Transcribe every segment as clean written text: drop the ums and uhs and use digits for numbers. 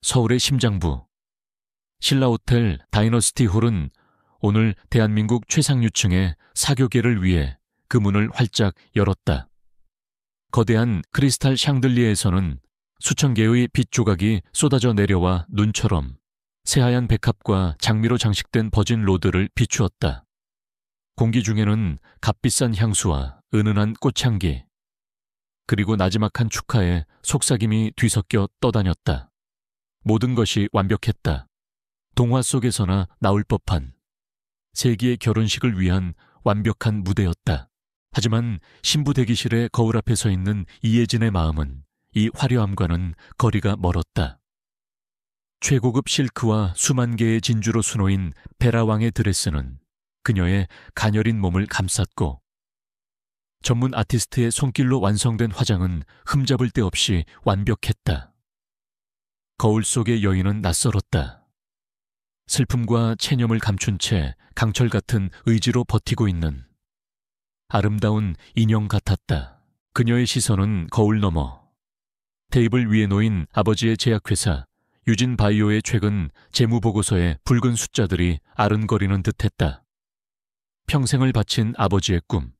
서울의 심장부. 신라호텔 다이너스티 홀은 오늘 대한민국 최상류층의 사교계를 위해 그 문을 활짝 열었다. 거대한 크리스탈 샹들리에에서는 수천 개의 빛 조각이 쏟아져 내려와 눈처럼 새하얀 백합과 장미로 장식된 버진 로드를 비추었다. 공기 중에는 값비싼 향수와 은은한 꽃향기, 그리고 나지막한 축하에 속삭임이 뒤섞여 떠다녔다. 모든 것이 완벽했다. 동화 속에서나 나올 법한 세기의 결혼식을 위한 완벽한 무대였다. 하지만 신부 대기실의 거울 앞에 서 있는 이예진의 마음은 이 화려함과는 거리가 멀었다. 최고급 실크와 수만 개의 진주로 수놓인 베라왕의 드레스는 그녀의 가녀린 몸을 감쌌고, 전문 아티스트의 손길로 완성된 화장은 흠잡을 데 없이 완벽했다. 거울 속의 여인은 낯설었다. 슬픔과 체념을 감춘 채 강철 같은 의지로 버티고 있는 아름다운 인형 같았다. 그녀의 시선은 거울 너머 테이블 위에 놓인 아버지의 제약회사 유진 바이오의 최근 재무보고서에 붉은 숫자들이 아른거리는 듯했다. 평생을 바친 아버지의 꿈,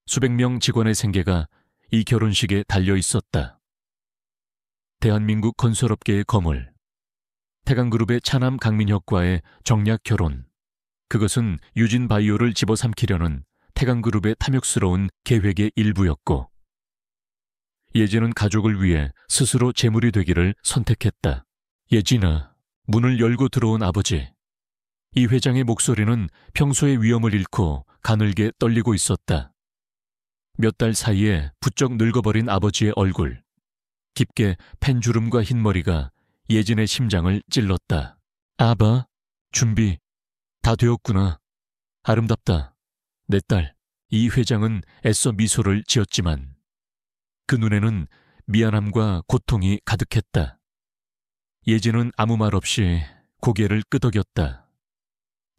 수백 명 직원의 생계가 이 결혼식에 달려 있었다. 대한민국 건설업계의 거물, 태강그룹의 차남 강민혁과의 정략 결혼, 그것은 유진 바이오를 집어삼키려는 태강그룹의 탐욕스러운 계획의 일부였고, 예진은 가족을 위해 스스로 재물이 되기를 선택했다. 예진아, 문을 열고 들어온 아버지. 이 회장의 목소리는 평소의 위엄을 잃고 가늘게 떨리고 있었다. 몇 달 사이에 부쩍 늙어버린 아버지의 얼굴, 깊게 팬 주름과 흰머리가 예진의 심장을 찔렀다. 아바, 준비 다 되었구나. 아름답다. 내 딸. 이 회장은 애써 미소를 지었지만 그 눈에는 미안함과 고통이 가득했다. 예진은 아무 말 없이 고개를 끄덕였다.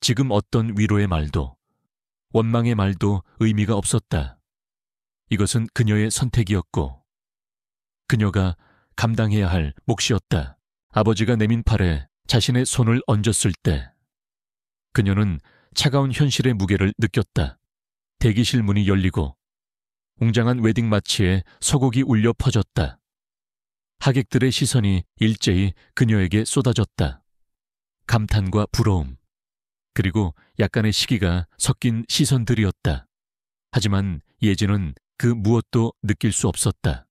지금 어떤 위로의 말도, 원망의 말도 의미가 없었다. 이것은 그녀의 선택이었고 그녀가 감당해야 할 몫이었다. 아버지가 내민 팔에 자신의 손을 얹었을 때 그녀는 차가운 현실의 무게를 느꼈다. 대기실 문이 열리고 웅장한 웨딩 마치에 서곡이 울려 퍼졌다. 하객들의 시선이 일제히 그녀에게 쏟아졌다. 감탄과 부러움, 그리고 약간의 시기가 섞인 시선들이었다. 하지만 예진은 그 무엇도 느낄 수 없었다.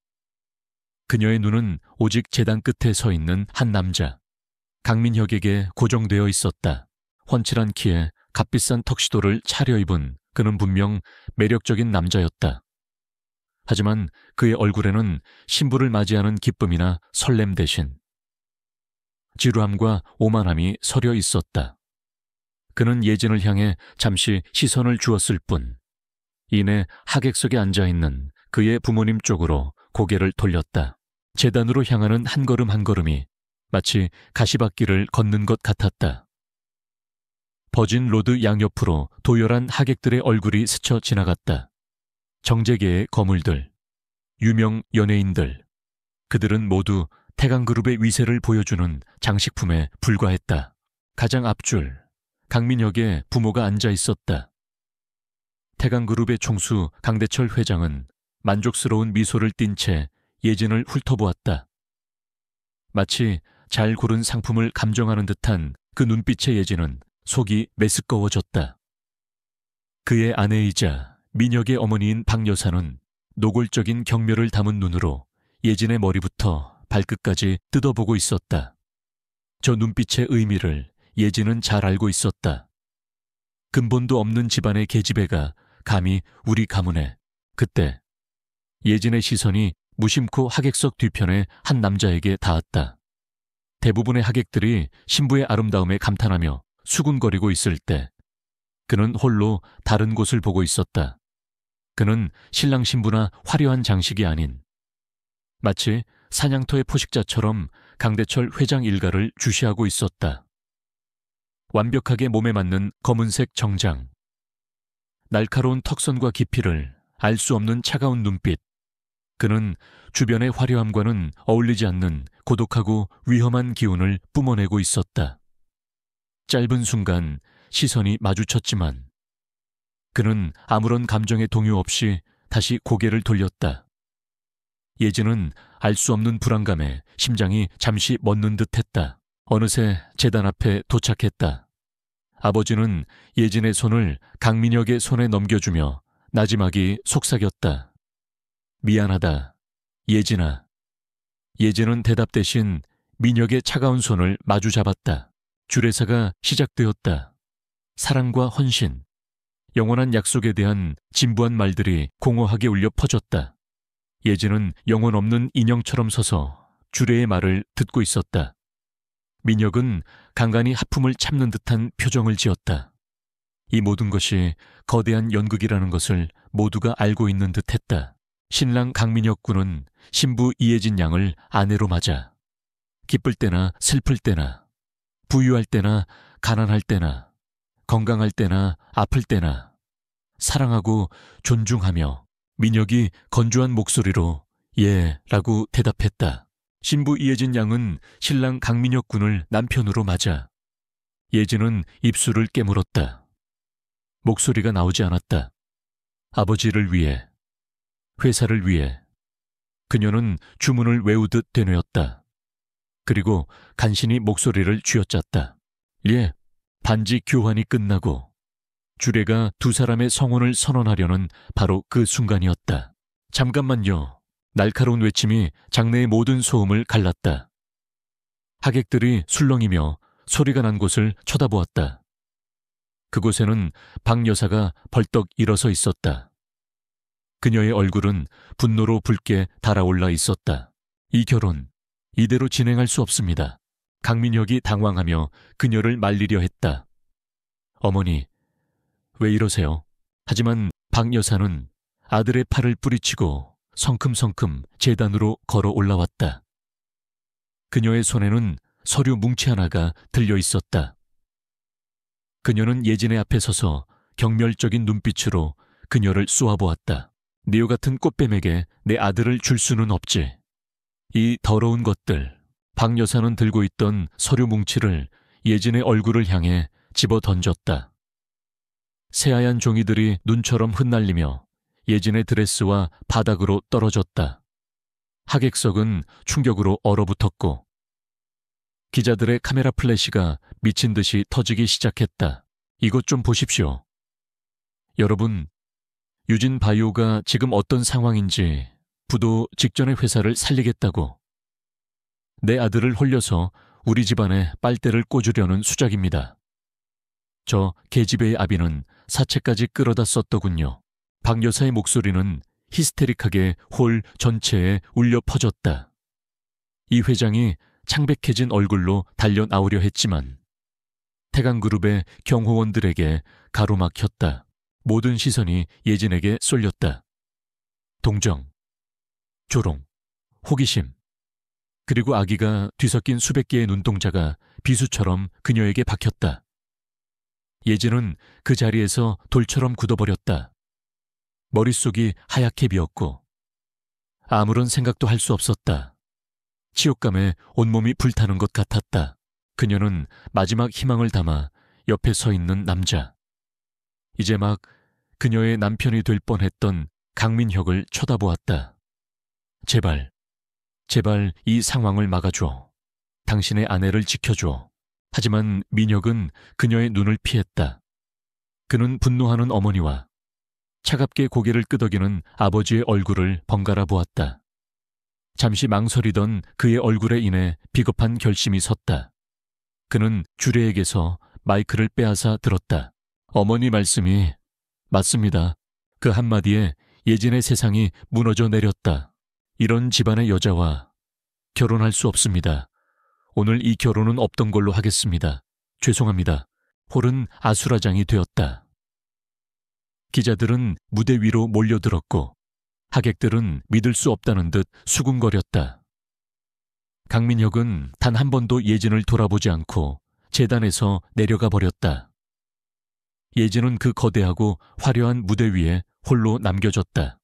그녀의 눈은 오직 제단 끝에 서 있는 한 남자, 강민혁에게 고정되어 있었다. 훤칠한 키에 값비싼 턱시도를 차려입은 그는 분명 매력적인 남자였다. 하지만 그의 얼굴에는 신부를 맞이하는 기쁨이나 설렘 대신 지루함과 오만함이 서려 있었다. 그는 예진을 향해 잠시 시선을 주었을 뿐, 이내 하객석에 앉아있는 그의 부모님 쪽으로 고개를 돌렸다. 제단으로 향하는 한 걸음 한 걸음이 마치 가시밭길을 걷는 것 같았다. 버진 로드 양옆으로 도열한 하객들의 얼굴이 스쳐 지나갔다. 정재계의 거물들, 유명 연예인들, 그들은 모두 태강그룹의 위세를 보여주는 장식품에 불과했다. 가장 앞줄, 강민혁의 부모가 앉아 있었다. 태강그룹의 총수 강대철 회장은 만족스러운 미소를 띤 채 예진을 훑어보았다. 마치 잘 고른 상품을 감정하는 듯한 그 눈빛의 예진은 속이 메스꺼워졌다. 그의 아내이자 민혁의 어머니인 박 여사는 노골적인 경멸을 담은 눈으로 예진의 머리부터 발끝까지 뜯어보고 있었다. 저 눈빛의 의미를 예진은 잘 알고 있었다. 근본도 없는 집안의 계집애가 감히 우리 가문에. 그때 예진의 시선이 무심코 하객석 뒤편의 한 남자에게 닿았다. 대부분의 하객들이 신부의 아름다움에 감탄하며 수군거리고 있을 때 그는 홀로 다른 곳을 보고 있었다. 그는 신랑 신부나 화려한 장식이 아닌 마치 사냥터의 포식자처럼 강대철 회장 일가를 주시하고 있었다. 완벽하게 몸에 맞는 검은색 정장, 날카로운 턱선과 깊이를 알 수 없는 차가운 눈빛, 그는 주변의 화려함과는 어울리지 않는 고독하고 위험한 기운을 뿜어내고 있었다. 짧은 순간 시선이 마주쳤지만 그는 아무런 감정의 동요 없이 다시 고개를 돌렸다. 예진은 알 수 없는 불안감에 심장이 잠시 멎는 듯했다. 어느새 제단 앞에 도착했다. 아버지는 예진의 손을 강민혁의 손에 넘겨주며 나지막이 속삭였다. 미안하다, 예진아. 예진은 대답 대신 민혁의 차가운 손을 마주 잡았다. 주례사가 시작되었다. 사랑과 헌신, 영원한 약속에 대한 진부한 말들이 공허하게 울려 퍼졌다. 예진은 영혼 없는 인형처럼 서서 주례의 말을 듣고 있었다. 민혁은 간간히 하품을 참는 듯한 표정을 지었다. 이 모든 것이 거대한 연극이라는 것을 모두가 알고 있는 듯했다. 신랑 강민혁 군은 신부 이혜진 양을 아내로 맞아 기쁠 때나 슬플 때나 부유할 때나 가난할 때나 건강할 때나 아플 때나 사랑하고 존중하며 민혁이 건조한 목소리로 예 라고 대답했다. 신부 이혜진 양은 신랑 강민혁 군을 남편으로 맞아 예진은 입술을 깨물었다. 목소리가 나오지 않았다. 아버지를 위해, 회사를 위해 그녀는 주문을 외우듯 되뇌었다. 그리고 간신히 목소리를 쥐어짰다. 예, 반지 교환이 끝나고 주례가 두 사람의 성혼을 선언하려는 바로 그 순간이었다. 잠깐만요. 날카로운 외침이 장내의 모든 소음을 갈랐다. 하객들이 술렁이며 소리가 난 곳을 쳐다보았다. 그곳에는 박 여사가 벌떡 일어서 있었다. 그녀의 얼굴은 분노로 붉게 달아올라 있었다. 이 결혼, 이대로 진행할 수 없습니다. 강민혁이 당황하며 그녀를 말리려 했다. 어머니, 왜 이러세요? 하지만 박 여사는 아들의 팔을 뿌리치고 성큼성큼 제단으로 걸어 올라왔다. 그녀의 손에는 서류 뭉치 하나가 들려 있었다. 그녀는 예진의 앞에 서서 경멸적인 눈빛으로 그녀를 쏘아보았다. 네오 같은 꽃뱀에게 내 아들을 줄 수는 없지. 이 더러운 것들. 박 여사는 들고 있던 서류 뭉치를 예진의 얼굴을 향해 집어 던졌다. 새하얀 종이들이 눈처럼 흩날리며 예진의 드레스와 바닥으로 떨어졌다. 하객석은 충격으로 얼어붙었고 기자들의 카메라 플래시가 미친 듯이 터지기 시작했다. 이것 좀 보십시오. 여러분, 유진 바이오가 지금 어떤 상황인지 부도 직전의 회사를 살리겠다고 내 아들을 홀려서 우리 집안에 빨대를 꽂으려는 수작입니다. 저 계집애의 아비는 사채까지 끌어다 썼더군요. 박 여사의 목소리는 히스테릭하게 홀 전체에 울려 퍼졌다. 이 회장이 창백해진 얼굴로 달려 나오려 했지만 태강그룹의 경호원들에게 가로막혔다. 모든 시선이 예진에게 쏠렸다. 동정, 조롱, 호기심, 그리고 아기가 뒤섞인 수백 개의 눈동자가 비수처럼 그녀에게 박혔다. 예진은 그 자리에서 돌처럼 굳어버렸다. 머릿속이 하얗게 비었고 아무런 생각도 할 수 없었다. 치욕감에 온몸이 불타는 것 같았다. 그녀는 마지막 희망을 담아 옆에 서 있는 남자. 이제 막 그녀의 남편이 될 뻔했던 강민혁을 쳐다보았다. 제발, 제발 이 상황을 막아줘. 당신의 아내를 지켜줘. 하지만 민혁은 그녀의 눈을 피했다. 그는 분노하는 어머니와 차갑게 고개를 끄덕이는 아버지의 얼굴을 번갈아 보았다. 잠시 망설이던 그의 얼굴에 인해 비겁한 결심이 섰다. 그는 주례에게서 마이크를 빼앗아 들었다. 어머니 말씀이 맞습니다. 그 한마디에 예진의 세상이 무너져 내렸다. 이런 집안의 여자와 결혼할 수 없습니다. 오늘 이 결혼은 없던 걸로 하겠습니다. 죄송합니다. 홀은 아수라장이 되었다. 기자들은 무대 위로 몰려들었고 하객들은 믿을 수 없다는 듯 수군거렸다. 강민혁은 단 한 번도 예진을 돌아보지 않고 재단에서 내려가 버렸다. 예진은 그 거대하고 화려한 무대 위에 홀로 남겨졌다.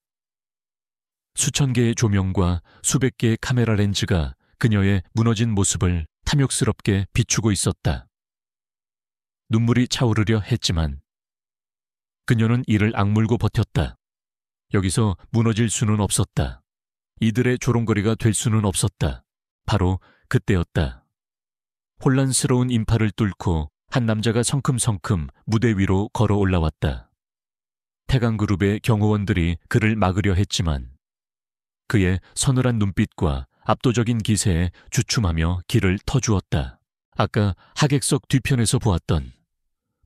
수천 개의 조명과 수백 개의 카메라 렌즈가 그녀의 무너진 모습을 탐욕스럽게 비추고 있었다. 눈물이 차오르려 했지만 그녀는 이를 악물고 버텼다. 여기서 무너질 수는 없었다. 이들의 조롱거리가 될 수는 없었다. 바로 그때였다. 혼란스러운 인파를 뚫고 한 남자가 성큼성큼 무대 위로 걸어 올라왔다. 태강그룹의 경호원들이 그를 막으려 했지만 그의 서늘한 눈빛과 압도적인 기세에 주춤하며 길을 터주었다. 아까 하객석 뒤편에서 보았던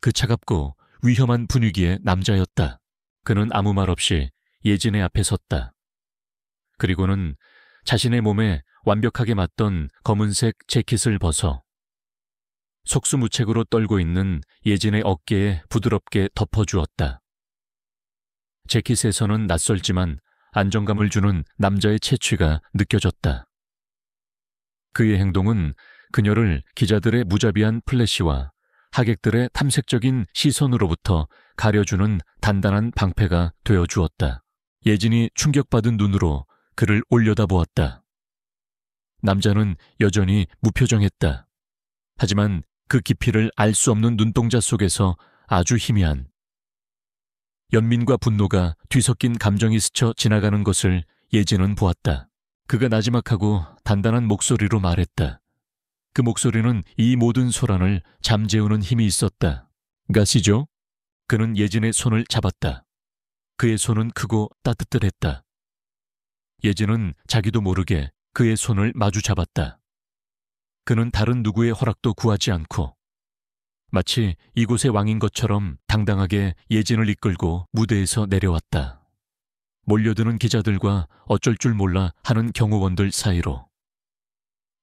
그 차갑고 위험한 분위기의 남자였다. 그는 아무 말 없이 예진의 앞에 섰다. 그리고는 자신의 몸에 완벽하게 맞던 검은색 재킷을 벗어 속수무책으로 떨고 있는 예진의 어깨에 부드럽게 덮어주었다. 재킷에서는 낯설지만 안정감을 주는 남자의 체취가 느껴졌다. 그의 행동은 그녀를 기자들의 무자비한 플래시와 하객들의 탐색적인 시선으로부터 가려주는 단단한 방패가 되어주었다. 예진이 충격받은 눈으로 그를 올려다보았다. 남자는 여전히 무표정했다. 하지만 그 깊이를 알 수 없는 눈동자 속에서 아주 희미한 연민과 분노가 뒤섞인 감정이 스쳐 지나가는 것을 예진은 보았다. 그가 나지막하고 단단한 목소리로 말했다. 그 목소리는 이 모든 소란을 잠재우는 힘이 있었다. 가시죠? 그는 예진의 손을 잡았다. 그의 손은 크고 따뜻했다. 예진은 자기도 모르게 그의 손을 마주 잡았다. 그는 다른 누구의 허락도 구하지 않고 마치 이곳의 왕인 것처럼 당당하게 예진을 이끌고 무대에서 내려왔다. 몰려드는 기자들과 어쩔 줄 몰라 하는 경호원들 사이로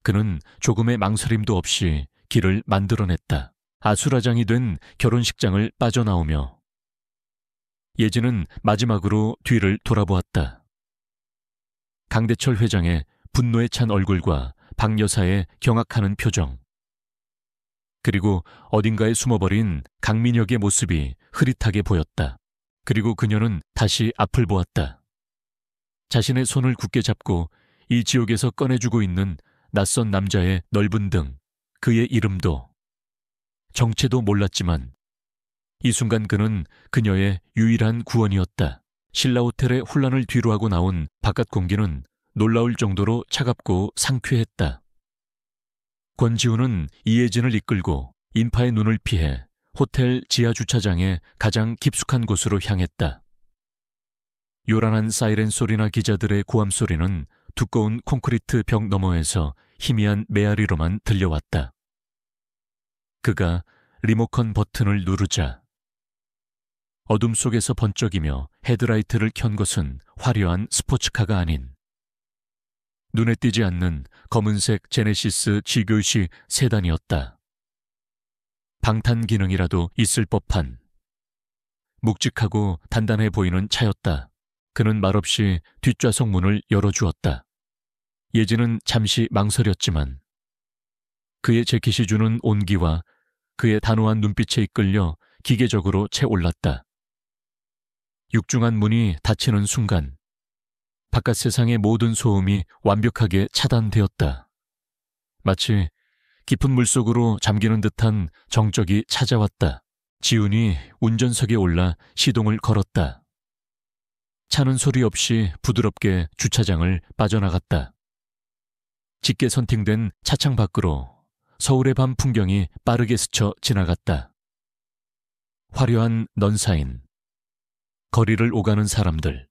그는 조금의 망설임도 없이 길을 만들어냈다. 아수라장이 된 결혼식장을 빠져나오며 예진은 마지막으로 뒤를 돌아보았다. 강대철 회장의 분노에 찬 얼굴과 박 여사의 경악하는 표정, 그리고 어딘가에 숨어버린 강민혁의 모습이 흐릿하게 보였다. 그리고 그녀는 다시 앞을 보았다. 자신의 손을 굳게 잡고 이 지옥에서 꺼내주고 있는 낯선 남자의 넓은 등, 그의 이름도 정체도 몰랐지만 이 순간 그는 그녀의 유일한 구원이었다. 신라호텔의 혼란을 뒤로하고 나온 바깥 공기는 놀라울 정도로 차갑고 상쾌했다. 권지우는 이혜진을 이끌고 인파의 눈을 피해 호텔 지하 주차장의 가장 깊숙한 곳으로 향했다. 요란한 사이렌 소리나 기자들의 고함 소리는 두꺼운 콘크리트 벽 너머에서 희미한 메아리로만 들려왔다. 그가 리모컨 버튼을 누르자 어둠 속에서 번쩍이며 헤드라이트를 켠 것은 화려한 스포츠카가 아닌 눈에 띄지 않는 검은색 제네시스 G교시 세단이었다. 방탄 기능이라도 있을 법한 묵직하고 단단해 보이는 차였다. 그는 말없이 뒷좌석 문을 열어주었다. 예진은 잠시 망설였지만 그의 재킷이 주는 온기와 그의 단호한 눈빛에 이끌려 기계적으로 채 올랐다. 육중한 문이 닫히는 순간 바깥 세상의 모든 소음이 완벽하게 차단되었다. 마치 깊은 물속으로 잠기는 듯한 정적이 찾아왔다. 지훈이 운전석에 올라 시동을 걸었다. 차는 소리 없이 부드럽게 주차장을 빠져나갔다. 짙게 선팅된 차창 밖으로 서울의 밤 풍경이 빠르게 스쳐 지나갔다. 화려한 넌사인, 거리를 오가는 사람들,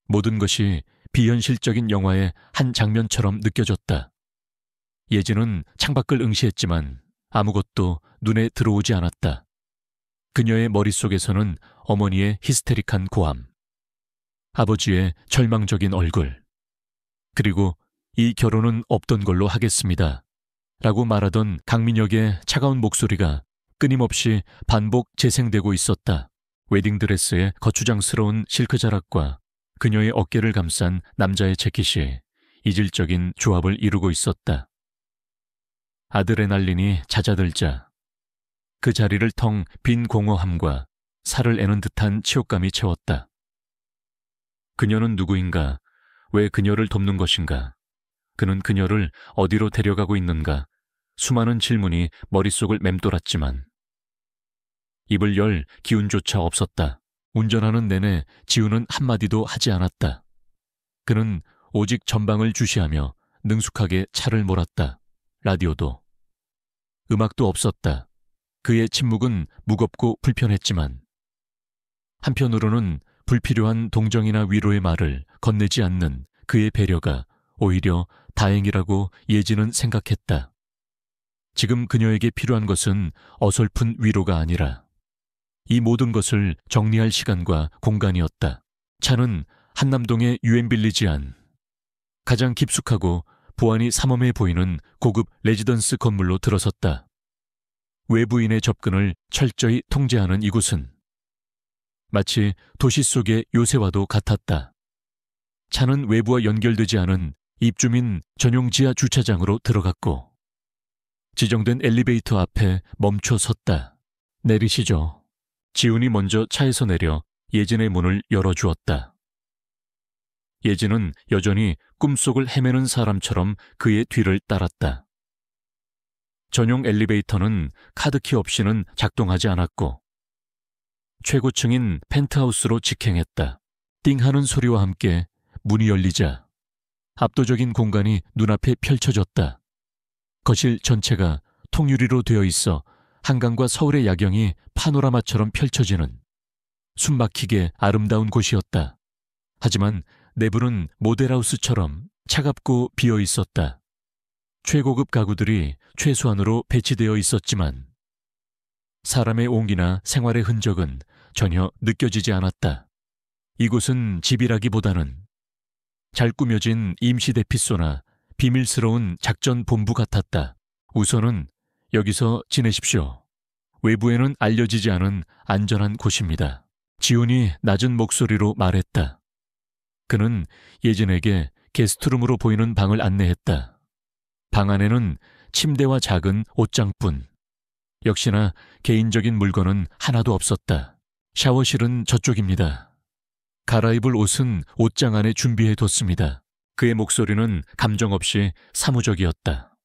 모든 것이 비현실적인 영화의 한 장면처럼 느껴졌다. 예진은 창밖을 응시했지만 아무것도 눈에 들어오지 않았다. 그녀의 머릿속에서는 어머니의 히스테릭한 고함, 아버지의 절망적인 얼굴, 그리고 이 결혼은 없던 걸로 하겠습니다 라고 말하던 강민혁의 차가운 목소리가 끊임없이 반복 재생되고 있었다. 웨딩드레스의 거추장스러운 실크 자락과 그녀의 어깨를 감싼 남자의 재킷이 이질적인 조합을 이루고 있었다. 아드레날린이 잦아들자 그 자리를 텅 빈 공허함과 살을 애는 듯한 치욕감이 채웠다. 그녀는 누구인가 왜 그녀를 돕는 것인가? 그는 그녀를 어디로 데려가고 있는가? 수많은 질문이 머릿속을 맴돌았지만 입을 열 기운조차 없었다. 운전하는 내내 지우는 한마디도 하지 않았다. 그는 오직 전방을 주시하며 능숙하게 차를 몰았다. 라디오도. 음악도 없었다. 그의 침묵은 무겁고 불편했지만 한편으로는 불필요한 동정이나 위로의 말을 건네지 않는 그의 배려가 오히려 다행이라고 예진은 생각했다. 지금 그녀에게 필요한 것은 어설픈 위로가 아니라 이 모든 것을 정리할 시간과 공간이었다. 차는 한남동의 유엔빌리지 안, 가장 깊숙하고 보안이 삼엄해 보이는 고급 레지던스 건물로 들어섰다. 외부인의 접근을 철저히 통제하는 이곳은 마치 도시 속의 요새와도 같았다. 차는 외부와 연결되지 않은 입주민 전용 지하 주차장으로 들어갔고 지정된 엘리베이터 앞에 멈춰 섰다. 내리시죠. 지훈이 먼저 차에서 내려 예진의 문을 열어주었다. 예진은 여전히 꿈속을 헤매는 사람처럼 그의 뒤를 따랐다. 전용 엘리베이터는 카드키 없이는 작동하지 않았고 최고층인 펜트하우스로 직행했다. 띵하는 소리와 함께 문이 열리자 압도적인 공간이 눈앞에 펼쳐졌다. 거실 전체가 통유리로 되어 있어 한강과 서울의 야경이 파노라마처럼 펼쳐지는 숨막히게 아름다운 곳이었다. 하지만 내부는 모델하우스처럼 차갑고 비어 있었다. 최고급 가구들이 최소한으로 배치되어 있었지만 사람의 온기나 생활의 흔적은 전혀 느껴지지 않았다. 이곳은 집이라기보다는 잘 꾸며진 임시 대피소나 비밀스러운 작전 본부 같았다. 우선은 여기서 지내십시오. 외부에는 알려지지 않은 안전한 곳입니다. 지훈이 낮은 목소리로 말했다. 그는 예진에게 게스트룸으로 보이는 방을 안내했다. 방 안에는 침대와 작은 옷장뿐. 역시나 개인적인 물건은 하나도 없었다. 샤워실은 저쪽입니다. 갈아입을 옷은 옷장 안에 준비해뒀습니다. 그의 목소리는 감정 없이 사무적이었다.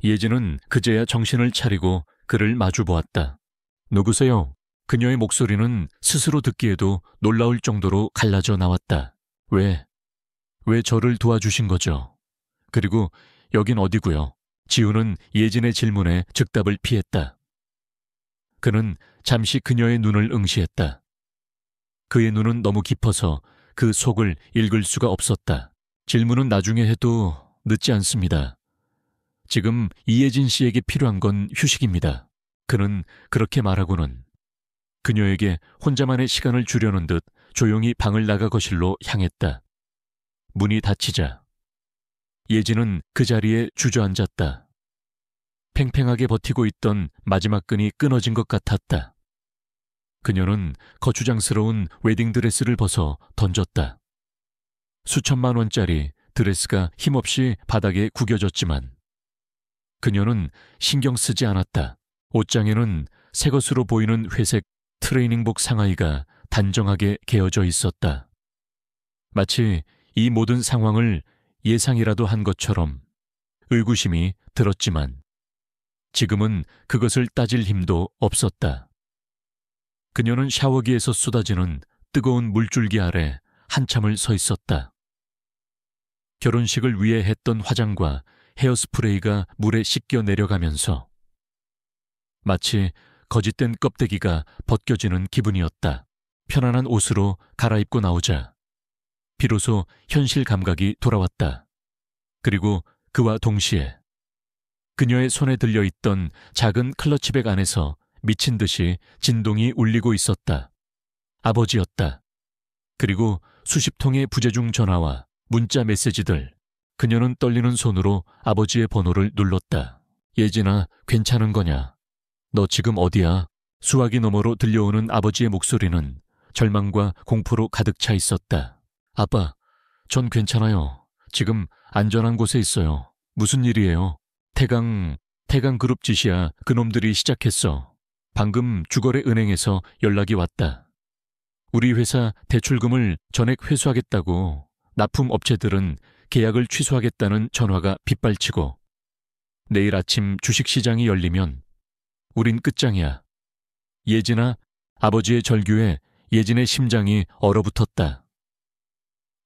예진은 그제야 정신을 차리고 그를 마주보았다. 누구세요? 그녀의 목소리는 스스로 듣기에도 놀라울 정도로 갈라져 나왔다. 왜 저를 도와주신 거죠? 그리고 여긴 어디고요? 지우는 예진의 질문에 즉답을 피했다. 그는 잠시 그녀의 눈을 응시했다. 그의 눈은 너무 깊어서 그 속을 읽을 수가 없었다. 질문은 나중에 해도 늦지 않습니다. 지금 이예진 씨에게 필요한 건 휴식입니다. 그는 그렇게 말하고는 그녀에게 혼자만의 시간을 주려는 듯 조용히 방을 나가 거실로 향했다. 문이 닫히자 예진은 그 자리에 주저앉았다. 팽팽하게 버티고 있던 마지막 끈이 끊어진 것 같았다. 그녀는 거추장스러운 웨딩드레스를 벗어 던졌다. 수천만 원짜리 드레스가 힘없이 바닥에 구겨졌지만 그녀는 신경 쓰지 않았다. 옷장에는 새 것으로 보이는 회색 트레이닝복 상하이가 단정하게 개어져 있었다. 마치 이 모든 상황을 예상이라도 한 것처럼 의구심이 들었지만 지금은 그것을 따질 힘도 없었다. 그녀는 샤워기에서 쏟아지는 뜨거운 물줄기 아래 한참을 서 있었다. 결혼식을 위해 했던 화장과 헤어스프레이가 물에 씻겨 내려가면서 마치 거짓된 껍데기가 벗겨지는 기분이었다. 편안한 옷으로 갈아입고 나오자 비로소 현실 감각이 돌아왔다. 그리고 그와 동시에 그녀의 손에 들려있던 작은 클러치백 안에서 미친 듯이 진동이 울리고 있었다. 아버지였다. 그리고 수십 통의 부재중 전화와 문자 메시지들. 그녀는 떨리는 손으로 아버지의 번호를 눌렀다. 예진아, 괜찮은 거냐? 너 지금 어디야? 수화기 너머로 들려오는 아버지의 목소리는 절망과 공포로 가득 차 있었다. 아빠, 전 괜찮아요. 지금 안전한 곳에 있어요. 무슨 일이에요? 태강 그룹 짓이야. 그놈들이 시작했어. 방금 주거래 은행에서 연락이 왔다. 우리 회사 대출금을 전액 회수하겠다고. 납품 업체들은 계약을 취소하겠다는 전화가 빗발치고 내일 아침 주식시장이 열리면 우린 끝장이야. 예진아, 아버지의 절규에 예진의 심장이 얼어붙었다.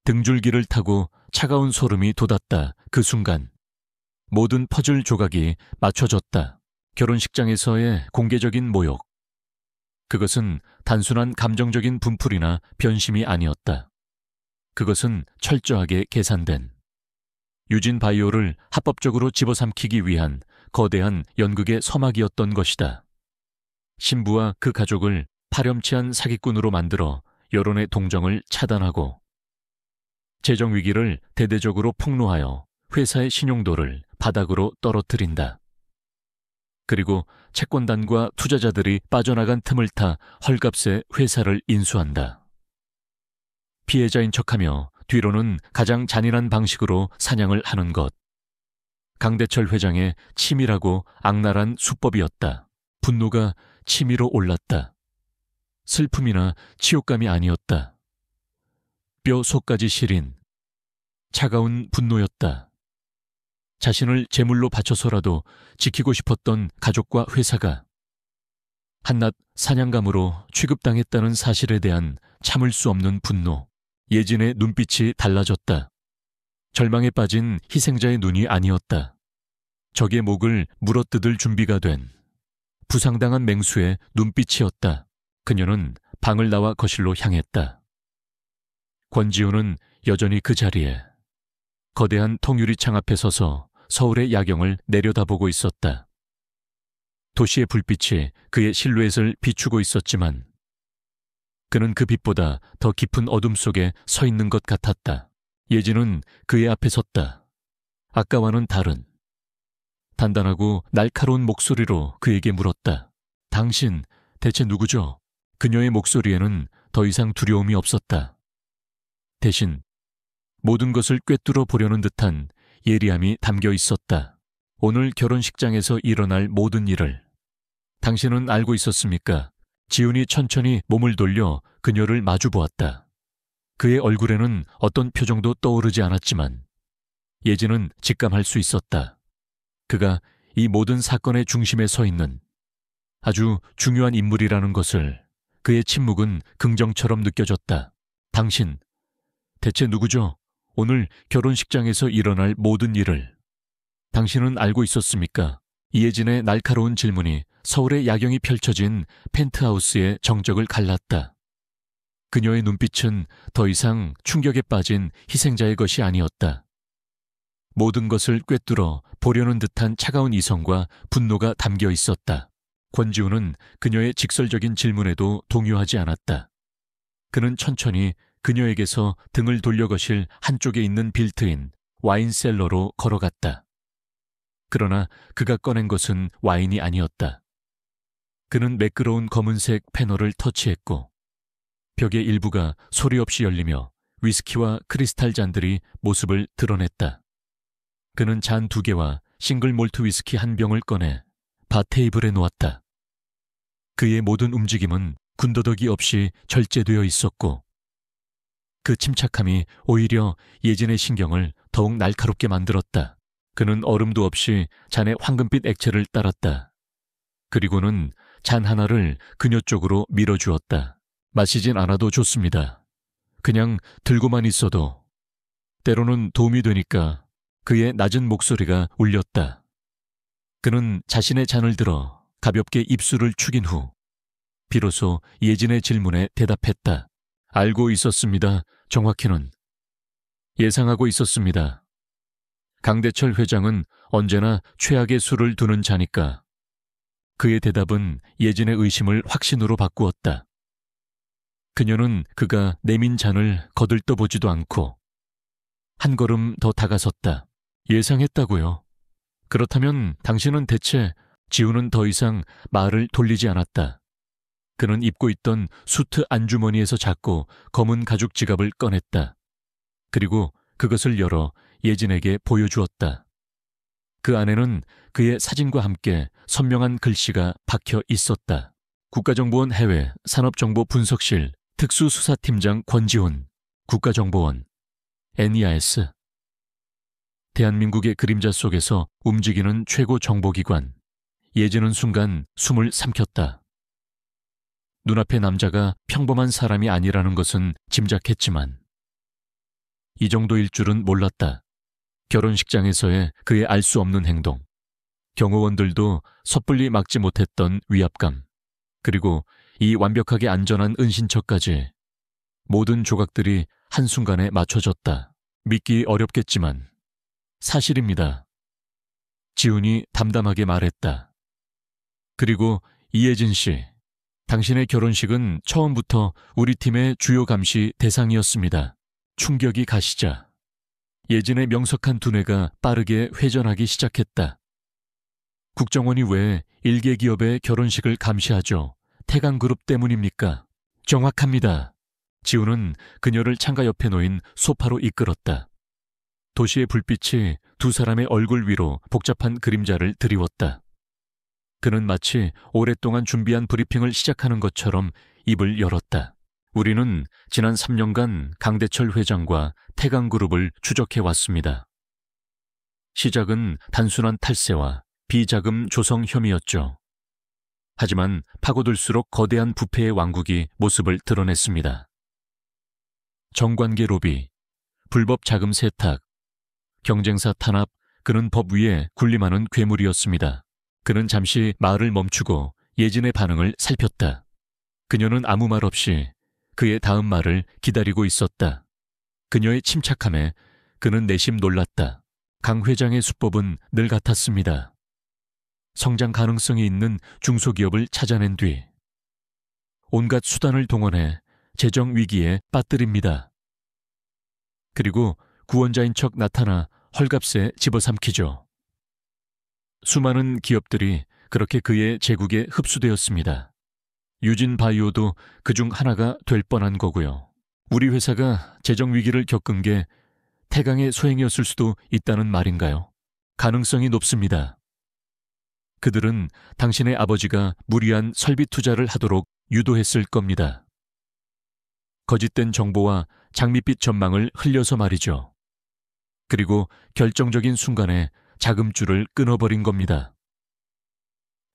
등줄기를 타고 차가운 소름이 돋았다. 그 순간 모든 퍼즐 조각이 맞춰졌다. 결혼식장에서의 공개적인 모욕. 그것은 단순한 감정적인 분풀이나 변심이 아니었다. 그것은 철저하게 계산된 유진 바이오를 합법적으로 집어삼키기 위한 거대한 연극의 서막이었던 것이다. 신부와 그 가족을 파렴치한 사기꾼으로 만들어 여론의 동정을 차단하고 재정 위기를 대대적으로 폭로하여 회사의 신용도를 바닥으로 떨어뜨린다. 그리고 채권단과 투자자들이 빠져나간 틈을 타 헐값에 회사를 인수한다. 피해자인 척하며 뒤로는 가장 잔인한 방식으로 사냥을 하는 것. 강대철 회장의 치밀하고 악랄한 수법이었다. 분노가 치밀어 올랐다. 슬픔이나 치욕감이 아니었다. 뼈 속까지 시린 차가운 분노였다. 자신을 제물로 바쳐서라도 지키고 싶었던 가족과 회사가 한낱 사냥감으로 취급당했다는 사실에 대한 참을 수 없는 분노. 예진의 눈빛이 달라졌다. 절망에 빠진 희생자의 눈이 아니었다. 적의 목을 물어뜯을 준비가 된 부상당한 맹수의 눈빛이었다. 그녀는 방을 나와 거실로 향했다. 권지우는 여전히 그 자리에 거대한 통유리창 앞에 서서 서울의 야경을 내려다보고 있었다. 도시의 불빛이 그의 실루엣을 비추고 있었지만 그는 그 빛보다 더 깊은 어둠 속에 서 있는 것 같았다. 예진은 그의 앞에 섰다. 아까와는 다른 단단하고 날카로운 목소리로 그에게 물었다. 당신 대체 누구죠? 그녀의 목소리에는 더 이상 두려움이 없었다. 대신 모든 것을 꿰뚫어 보려는 듯한 예리함이 담겨 있었다. 오늘 결혼식장에서 일어날 모든 일을 당신은 알고 있었습니까? 지훈이 천천히 몸을 돌려 그녀를 마주보았다. 그의 얼굴에는 어떤 표정도 떠오르지 않았지만 예진은 직감할 수 있었다. 그가 이 모든 사건의 중심에 서 있는 아주 중요한 인물이라는 것을. 그의 침묵은 긍정처럼 느껴졌다. 당신, 대체 누구죠? 오늘 결혼식장에서 일어날 모든 일을 당신은 알고 있었습니까? 이예진의 날카로운 질문이 서울의 야경이 펼쳐진 펜트하우스의 정적을 갈랐다. 그녀의 눈빛은 더 이상 충격에 빠진 희생자의 것이 아니었다. 모든 것을 꿰뚫어 보려는 듯한 차가운 이성과 분노가 담겨 있었다. 권지우는 그녀의 직설적인 질문에도 동요하지 않았다. 그는 천천히 그녀에게서 등을 돌려 거실 한쪽에 있는 빌트인 와인셀러로 걸어갔다. 그러나 그가 꺼낸 것은 와인이 아니었다. 그는 매끄러운 검은색 패널을 터치했고 벽의 일부가 소리 없이 열리며 위스키와 크리스탈 잔들이 모습을 드러냈다. 그는 잔 2개와 싱글 몰트 위스키 1병을 꺼내 바 테이블에 놓았다. 그의 모든 움직임은 군더더기 없이 절제되어 있었고 그 침착함이 오히려 예진의 신경을 더욱 날카롭게 만들었다. 그는 얼음도 없이 잔의 황금빛 액체를 따랐다. 그리고는 잔 하나를 그녀 쪽으로 밀어주었다. 마시진 않아도 좋습니다. 그냥 들고만 있어도 때로는 도움이 되니까. 그의 낮은 목소리가 울렸다. 그는 자신의 잔을 들어 가볍게 입술을 축인 후 비로소 예진의 질문에 대답했다. 알고 있었습니다. 정확히는 예상하고 있었습니다. 강대철 회장은 언제나 최악의 수를 두는 자니까. 그의 대답은 예진의 의심을 확신으로 바꾸었다. 그녀는 그가 내민 잔을 거들떠보지도 않고 한 걸음 더 다가섰다. 예상했다고요. 그렇다면 당신은 대체. 지우는 더 이상 말을 돌리지 않았다. 그는 입고 있던 수트 안주머니에서 작고 검은 가죽 지갑을 꺼냈다. 그리고 그것을 열어 예진에게 보여주었다. 그 안에는 그의 사진과 함께 선명한 글씨가 박혀 있었다. 국가정보원 해외 산업정보분석실 특수수사팀장 권지훈, 국가정보원. NEAS. 대한민국의 그림자 속에서 움직이는 최고 정보기관. 예진은 순간 숨을 삼켰다. 눈앞의 남자가 평범한 사람이 아니라는 것은 짐작했지만 이 정도일 줄은 몰랐다. 결혼식장에서의 그의 알 수 없는 행동, 경호원들도 섣불리 막지 못했던 위압감, 그리고 이 완벽하게 안전한 은신처까지 모든 조각들이 한순간에 맞춰졌다. 믿기 어렵겠지만 사실입니다. 지훈이 담담하게 말했다. 그리고 이예진 씨, 당신의 결혼식은 처음부터 우리 팀의 주요 감시 대상이었습니다. 충격이 가시자 예진의 명석한 두뇌가 빠르게 회전하기 시작했다. 국정원이 왜 일개 기업의 결혼식을 감시하죠? 태강그룹 때문입니까? 정확합니다. 지훈은 그녀를 창가 옆에 놓인 소파로 이끌었다. 도시의 불빛이 두 사람의 얼굴 위로 복잡한 그림자를 드리웠다. 그는 마치 오랫동안 준비한 브리핑을 시작하는 것처럼 입을 열었다. 우리는 지난 3년간 강대철 회장과 태강그룹을 추적해왔습니다. 시작은 단순한 탈세와 비자금 조성 혐의였죠. 하지만 파고들수록 거대한 부패의 왕국이 모습을 드러냈습니다. 정관계 로비, 불법 자금 세탁, 경쟁사 탄압, 그는 법 위에 군림하는 괴물이었습니다. 그는 잠시 말을 멈추고 예진의 반응을 살폈다. 그녀는 아무 말 없이 그의 다음 말을 기다리고 있었다. 그녀의 침착함에 그는 내심 놀랐다. 강 회장의 수법은 늘 같았습니다. 성장 가능성이 있는 중소기업을 찾아낸 뒤 온갖 수단을 동원해 재정 위기에 빠뜨립니다. 그리고 구원자인 척 나타나 헐값에 집어삼키죠. 수많은 기업들이 그렇게 그의 제국에 흡수되었습니다. 유진 바이오도 그중 하나가 될 뻔한 거고요. 우리 회사가 재정 위기를 겪은 게 태강의 소행이었을 수도 있다는 말인가요? 가능성이 높습니다. 그들은 당신의 아버지가 무리한 설비 투자를 하도록 유도했을 겁니다. 거짓된 정보와 장밋빛 전망을 흘려서 말이죠. 그리고 결정적인 순간에 자금줄을 끊어버린 겁니다.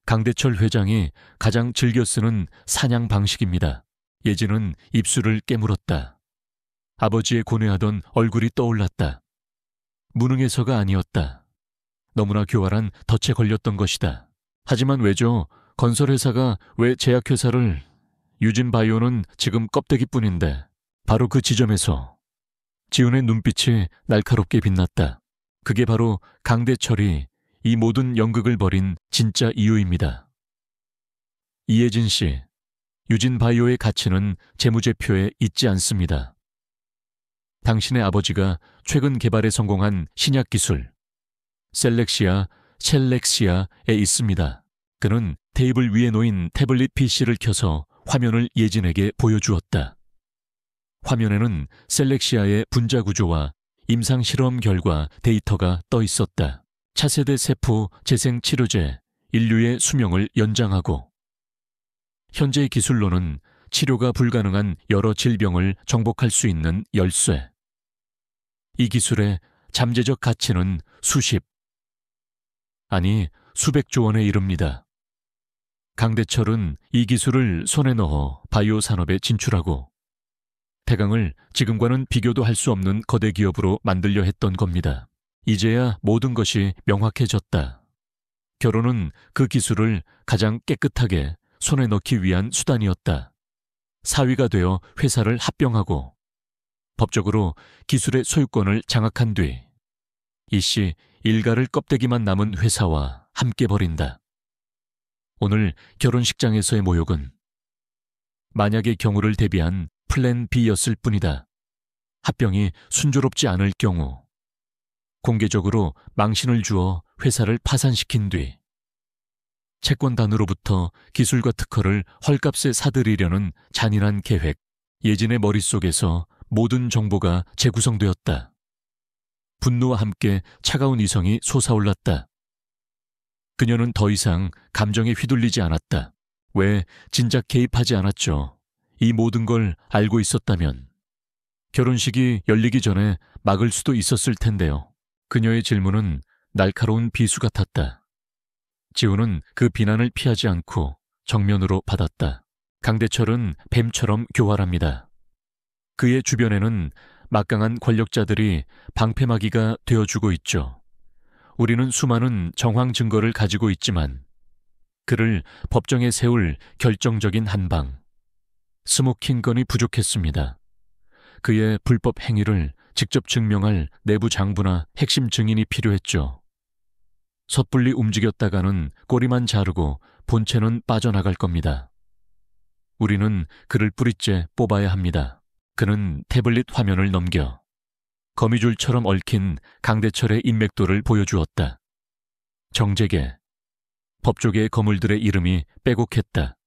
강대철 회장이 가장 즐겨 쓰는 사냥 방식입니다. 예진은 입술을 깨물었다. 아버지의 고뇌하던 얼굴이 떠올랐다. 무능해서가 아니었다. 너무나 교활한 덫에 걸렸던 것이다. 하지만 왜죠? 건설회사가 왜 제약회사를... 유진 바이오는 지금 껍데기뿐인데 바로 그 지점에서 지훈의 눈빛이 날카롭게 빛났다. 그게 바로 강대철이 이 모든 연극을 벌인 진짜 이유입니다. 이예진 씨, 유진 바이오의 가치는 재무제표에 있지 않습니다. 당신의 아버지가 최근 개발에 성공한 신약 기술 셀렉시아에 있습니다. 그는 테이블 위에 놓인 태블릿 PC를 켜서 화면을 예진에게 보여주었다. 화면에는 셀렉시아의 분자 구조와 임상 실험 결과 데이터가 떠 있었다. 차세대 세포 재생 치료제, 인류의 수명을 연장하고 현재의 기술로는 치료가 불가능한 여러 질병을 정복할 수 있는 열쇠. 이 기술의 잠재적 가치는 수백조 원에 이릅니다. 강대철은 이 기술을 손에 넣어 바이오 산업에 진출하고 태강을 지금과는 비교도 할 수 없는 거대 기업으로 만들려 했던 겁니다. 이제야 모든 것이 명확해졌다. 결혼은 그 기술을 가장 깨끗하게 손에 넣기 위한 수단이었다. 사위가 되어 회사를 합병하고 법적으로 기술의 소유권을 장악한 뒤 이씨 일가를 껍데기만 남은 회사와 함께 벌인다. 오늘 결혼식장에서의 모욕은 만약의 경우를 대비한 플랜 B였을 뿐이다. 합병이 순조롭지 않을 경우 공개적으로 망신을 주어 회사를 파산시킨 뒤 채권단으로부터 기술과 특허를 헐값에 사들이려는 잔인한 계획. 예진의 머릿속에서 모든 정보가 재구성되었다. 분노와 함께 차가운 이성이 솟아올랐다. 그녀는 더 이상 감정에 휘둘리지 않았다. 왜 진작 개입하지 않았죠? 이 모든 걸 알고 있었다면. 결혼식이 열리기 전에 막을 수도 있었을 텐데요. 그녀의 질문은 날카로운 비수 같았다. 지우는 그 비난을 피하지 않고 정면으로 받았다. 강대철은 뱀처럼 교활합니다. 그의 주변에는 막강한 권력자들이 방패막이가 되어주고 있죠. 우리는 수많은 정황 증거를 가지고 있지만 그를 법정에 세울 결정적인 한방, 스모킹건이 부족했습니다. 그의 불법 행위를 직접 증명할 내부 장부나 핵심 증인이 필요했죠. 섣불리 움직였다가는 꼬리만 자르고 본체는 빠져나갈 겁니다. 우리는 그를 뿌리째 뽑아야 합니다. 그는 태블릿 화면을 넘겨 거미줄처럼 얽힌 강대철의 인맥도를 보여주었다. 정재계, 법조계 거물들의 이름이 빼곡했다.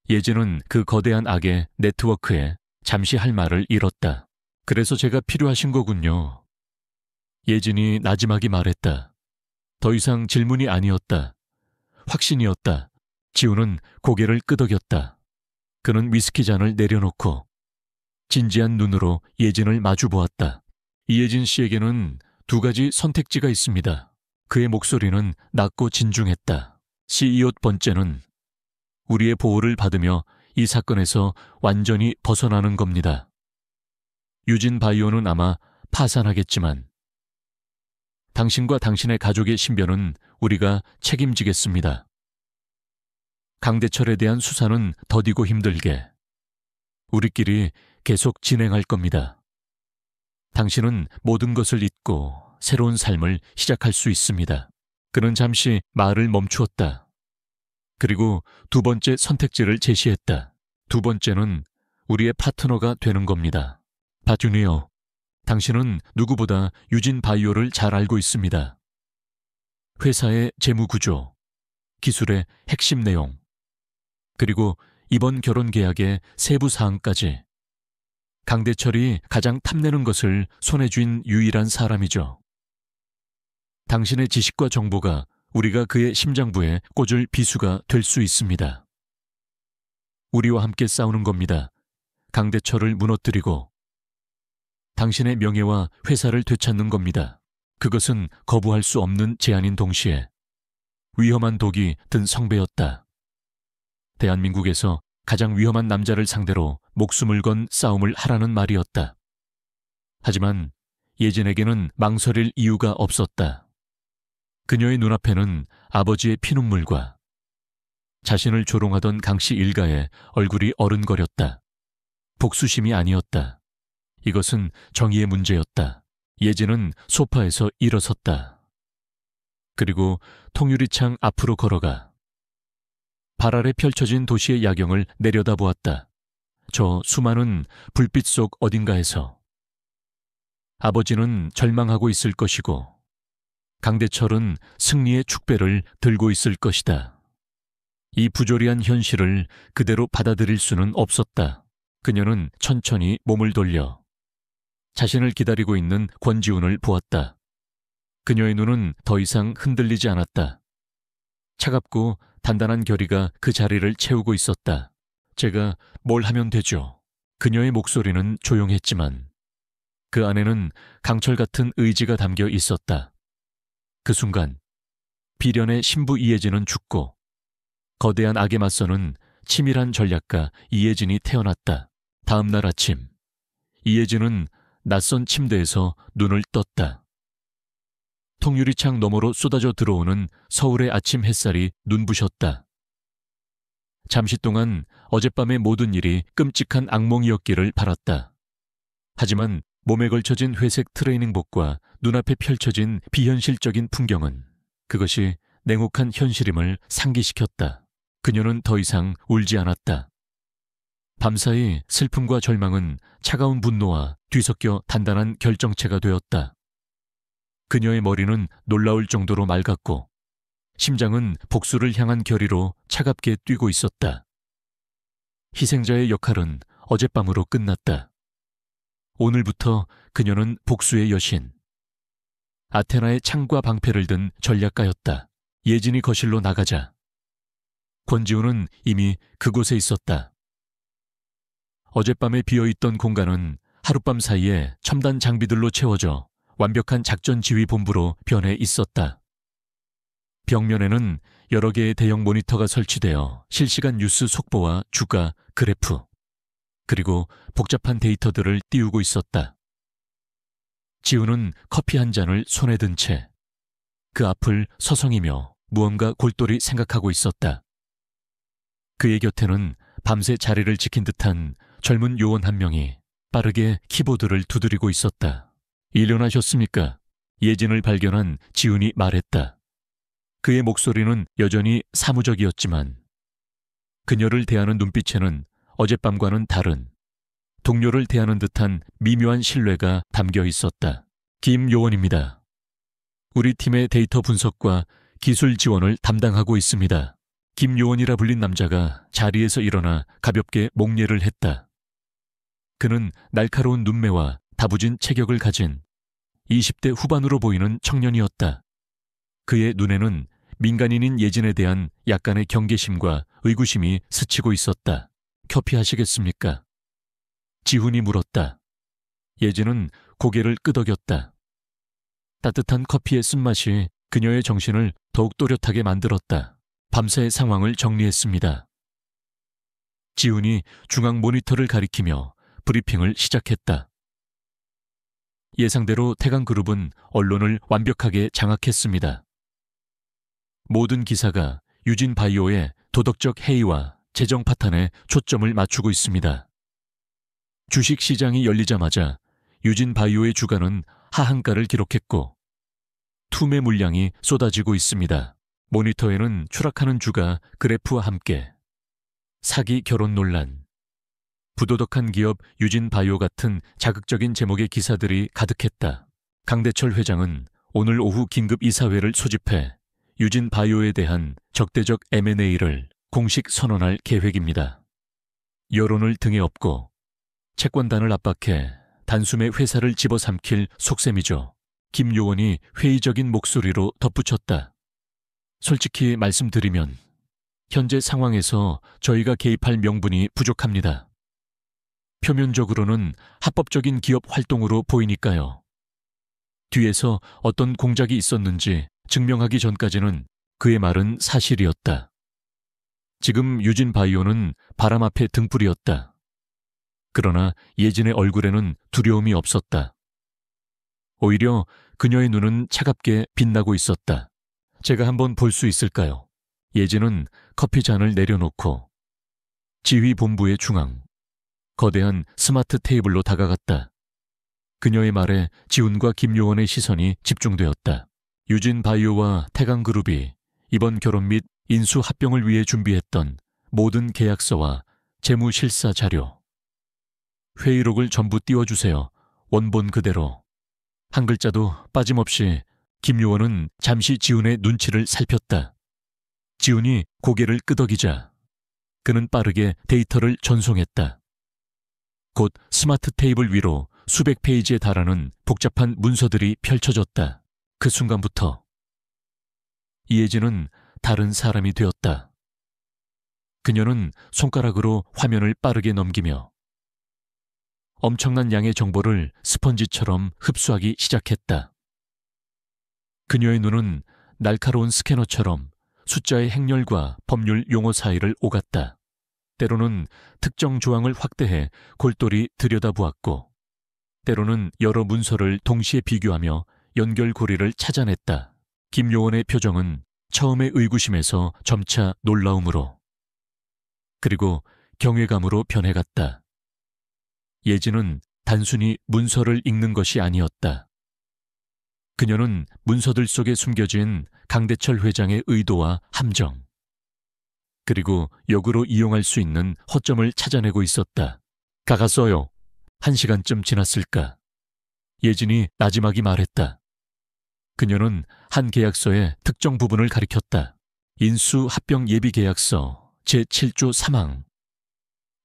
예진은 그 거대한 악의 네트워크에 잠시 할 말을 잃었다. 그래서 제가 필요하신 거군요. 예진이 나지막이 말했다. 더 이상 질문이 아니었다. 확신이었다. 지우는 고개를 끄덕였다. 그는 위스키 잔을 내려놓고 진지한 눈으로 예진을 마주보았다. 이예진 씨에게는 두 가지 선택지가 있습니다. 그의 목소리는 낮고 진중했다. CEO 번째는 우리의 보호를 받으며 이 사건에서 완전히 벗어나는 겁니다. 유진 바이오는 아마 파산하겠지만 당신과 당신의 가족의 신변은 우리가 책임지겠습니다. 강대철에 대한 수사는 더디고 힘들게 우리끼리 계속 진행할 겁니다. 당신은 모든 것을 잊고 새로운 삶을 시작할 수 있습니다. 그는 잠시 말을 멈추었다. 그리고 두 번째 선택지를 제시했다. 두 번째는 우리의 파트너가 되는 겁니다. 바튜니어, 당신은 누구보다 유진 바이오를 잘 알고 있습니다. 회사의 재무구조, 기술의 핵심 내용, 그리고 이번 결혼 계약의 세부 사항까지. 강대철이 가장 탐내는 것을 손에 쥔 유일한 사람이죠. 당신의 지식과 정보가 우리가 그의 심장부에 꽂을 비수가 될 수 있습니다. 우리와 함께 싸우는 겁니다. 강대철을 무너뜨리고 당신의 명예와 회사를 되찾는 겁니다. 그것은 거부할 수 없는 제안인 동시에 위험한 독이 든 성배였다. 대한민국에서 가장 위험한 남자를 상대로 목숨을 건 싸움을 하라는 말이었다. 하지만 예진에게는 망설일 이유가 없었다. 그녀의 눈앞에는 아버지의 피눈물과 자신을 조롱하던 강씨 일가의 얼굴이 어른거렸다. 복수심이 아니었다. 이것은 정의의 문제였다. 예진은 소파에서 일어섰다. 그리고 통유리창 앞으로 걸어가 발 아래 펼쳐진 도시의 야경을 내려다보았다. 저 수많은 불빛 속 어딘가에서 아버지는 절망하고 있을 것이고 강대철은 승리의 축배를 들고 있을 것이다. 이 부조리한 현실을 그대로 받아들일 수는 없었다. 그녀는 천천히 몸을 돌려 자신을 기다리고 있는 권지훈을 보았다. 그녀의 눈은 더 이상 흔들리지 않았다. 차갑고 단단한 결의가 그 자리를 채우고 있었다. 제가 뭘 하면 되죠? 그녀의 목소리는 조용했지만 그 안에는 강철 같은 의지가 담겨 있었다. 그 순간 비련의 신부 이예진은 죽고 거대한 악에 맞서는 치밀한 전략가 이예진이 태어났다. 다음 날 아침 이예진은 낯선 침대에서 눈을 떴다. 통유리창 너머로 쏟아져 들어오는 서울의 아침 햇살이 눈부셨다. 잠시 동안 어젯밤의 모든 일이 끔찍한 악몽이었기를 바랐다. 하지만 몸에 걸쳐진 회색 트레이닝복과 눈앞에 펼쳐진 비현실적인 풍경은 그것이 냉혹한 현실임을 상기시켰다. 그녀는 더 이상 울지 않았다. 밤사이 슬픔과 절망은 차가운 분노와 뒤섞여 단단한 결정체가 되었다. 그녀의 머리는 놀라울 정도로 맑았고 심장은 복수를 향한 결의로 차갑게 뛰고 있었다. 희생자의 역할은 어젯밤으로 끝났다. 오늘부터 그녀는 복수의 여신, 아테나의 창과 방패를 든 전략가였다. 예진이 거실로 나가자 권지훈은 이미 그곳에 있었다. 어젯밤에 비어있던 공간은 하룻밤 사이에 첨단 장비들로 채워져 완벽한 작전 지휘 본부로 변해 있었다. 벽면에는 여러 개의 대형 모니터가 설치되어 실시간 뉴스 속보와 주가, 그래프, 그리고 복잡한 데이터들을 띄우고 있었다. 지훈은 커피 한 잔을 손에 든 채 그 앞을 서성이며 무언가 골똘히 생각하고 있었다. 그의 곁에는 밤새 자리를 지킨 듯한 젊은 요원 한 명이 빠르게 키보드를 두드리고 있었다. 일어나셨습니까? 예진을 발견한 지훈이 말했다. 그의 목소리는 여전히 사무적이었지만 그녀를 대하는 눈빛에는 어젯밤과는 다른 동료를 대하는 듯한 미묘한 신뢰가 담겨 있었다. 김 요원입니다. 우리 팀의 데이터 분석과 기술 지원을 담당하고 있습니다. 김 요원이라 불린 남자가 자리에서 일어나 가볍게 목례를 했다. 그는 날카로운 눈매와 다부진 체격을 가진 20대 후반으로 보이는 청년이었다. 그의 눈에는 민간인인 예진에 대한 약간의 경계심과 의구심이 스치고 있었다. 커피 하시겠습니까? 지훈이 물었다. 예진은 고개를 끄덕였다. 따뜻한 커피의 쓴맛이 그녀의 정신을 더욱 또렷하게 만들었다. 밤새 상황을 정리했습니다. 지훈이 중앙 모니터를 가리키며 브리핑을 시작했다. 예상대로 태강그룹은 언론을 완벽하게 장악했습니다. 모든 기사가 유진바이오의 도덕적 해이와 재정 파탄에 초점을 맞추고 있습니다. 주식시장이 열리자마자 유진바이오의 주가는 하한가를 기록했고 투매 물량이 쏟아지고 있습니다. 모니터에는 추락하는 주가 그래프와 함께 사기 결혼 논란, 부도덕한 기업 유진바이오 같은 자극적인 제목의 기사들이 가득했다. 강대철 회장은 오늘 오후 긴급 이사회를 소집해 유진바이오에 대한 적대적 M&A를 공식 선언할 계획입니다. 여론을 등에 업고 채권단을 압박해 단숨에 회사를 집어삼킬 속셈이죠. 김 요원이 회의적인 목소리로 덧붙였다. 솔직히 말씀드리면 현재 상황에서 저희가 개입할 명분이 부족합니다. 표면적으로는 합법적인 기업 활동으로 보이니까요. 뒤에서 어떤 공작이 있었는지 증명하기 전까지는 그의 말은 사실이었다. 지금 유진바이오는 바람 앞에 등불이었다. 그러나 예진의 얼굴에는 두려움이 없었다. 오히려 그녀의 눈은 차갑게 빛나고 있었다. 제가 한번 볼 수 있을까요? 예진은 커피 잔을 내려놓고 지휘본부의 중앙, 거대한 스마트 테이블로 다가갔다. 그녀의 말에 지훈과 김요원의 시선이 집중되었다. 유진바이오와 태강그룹이 이번 결혼 및 인수 합병을 위해 준비했던 모든 계약서와 재무실사 자료, 회의록을 전부 띄워주세요. 원본 그대로. 한 글자도 빠짐없이. 김요원은 잠시 지훈의 눈치를 살폈다. 지훈이 고개를 끄덕이자 그는 빠르게 데이터를 전송했다. 곧 스마트 테이블 위로 수백 페이지에 달하는 복잡한 문서들이 펼쳐졌다. 그 순간부터 이혜진은 다른 사람이 되었다. 그녀는 손가락으로 화면을 빠르게 넘기며 엄청난 양의 정보를 스펀지처럼 흡수하기 시작했다. 그녀의 눈은 날카로운 스캐너처럼 숫자의 행렬과 법률 용어 사이를 오갔다. 때로는 특정 조항을 확대해 골똘히 들여다보았고, 때로는 여러 문서를 동시에 비교하며 연결고리를 찾아냈다. 김요원의 표정은 처음의 의구심에서 점차 놀라움으로, 그리고 경외감으로 변해갔다. 예진은 단순히 문서를 읽는 것이 아니었다. 그녀는 문서들 속에 숨겨진 강대철 회장의 의도와 함정, 그리고 역으로 이용할 수 있는 허점을 찾아내고 있었다. 가갔어요. 1시간쯤 지났을까. 예진이 나지막이 말했다. 그녀는 한 계약서의 특정 부분을 가리켰다. 인수 합병 예비 계약서 제7조 3항.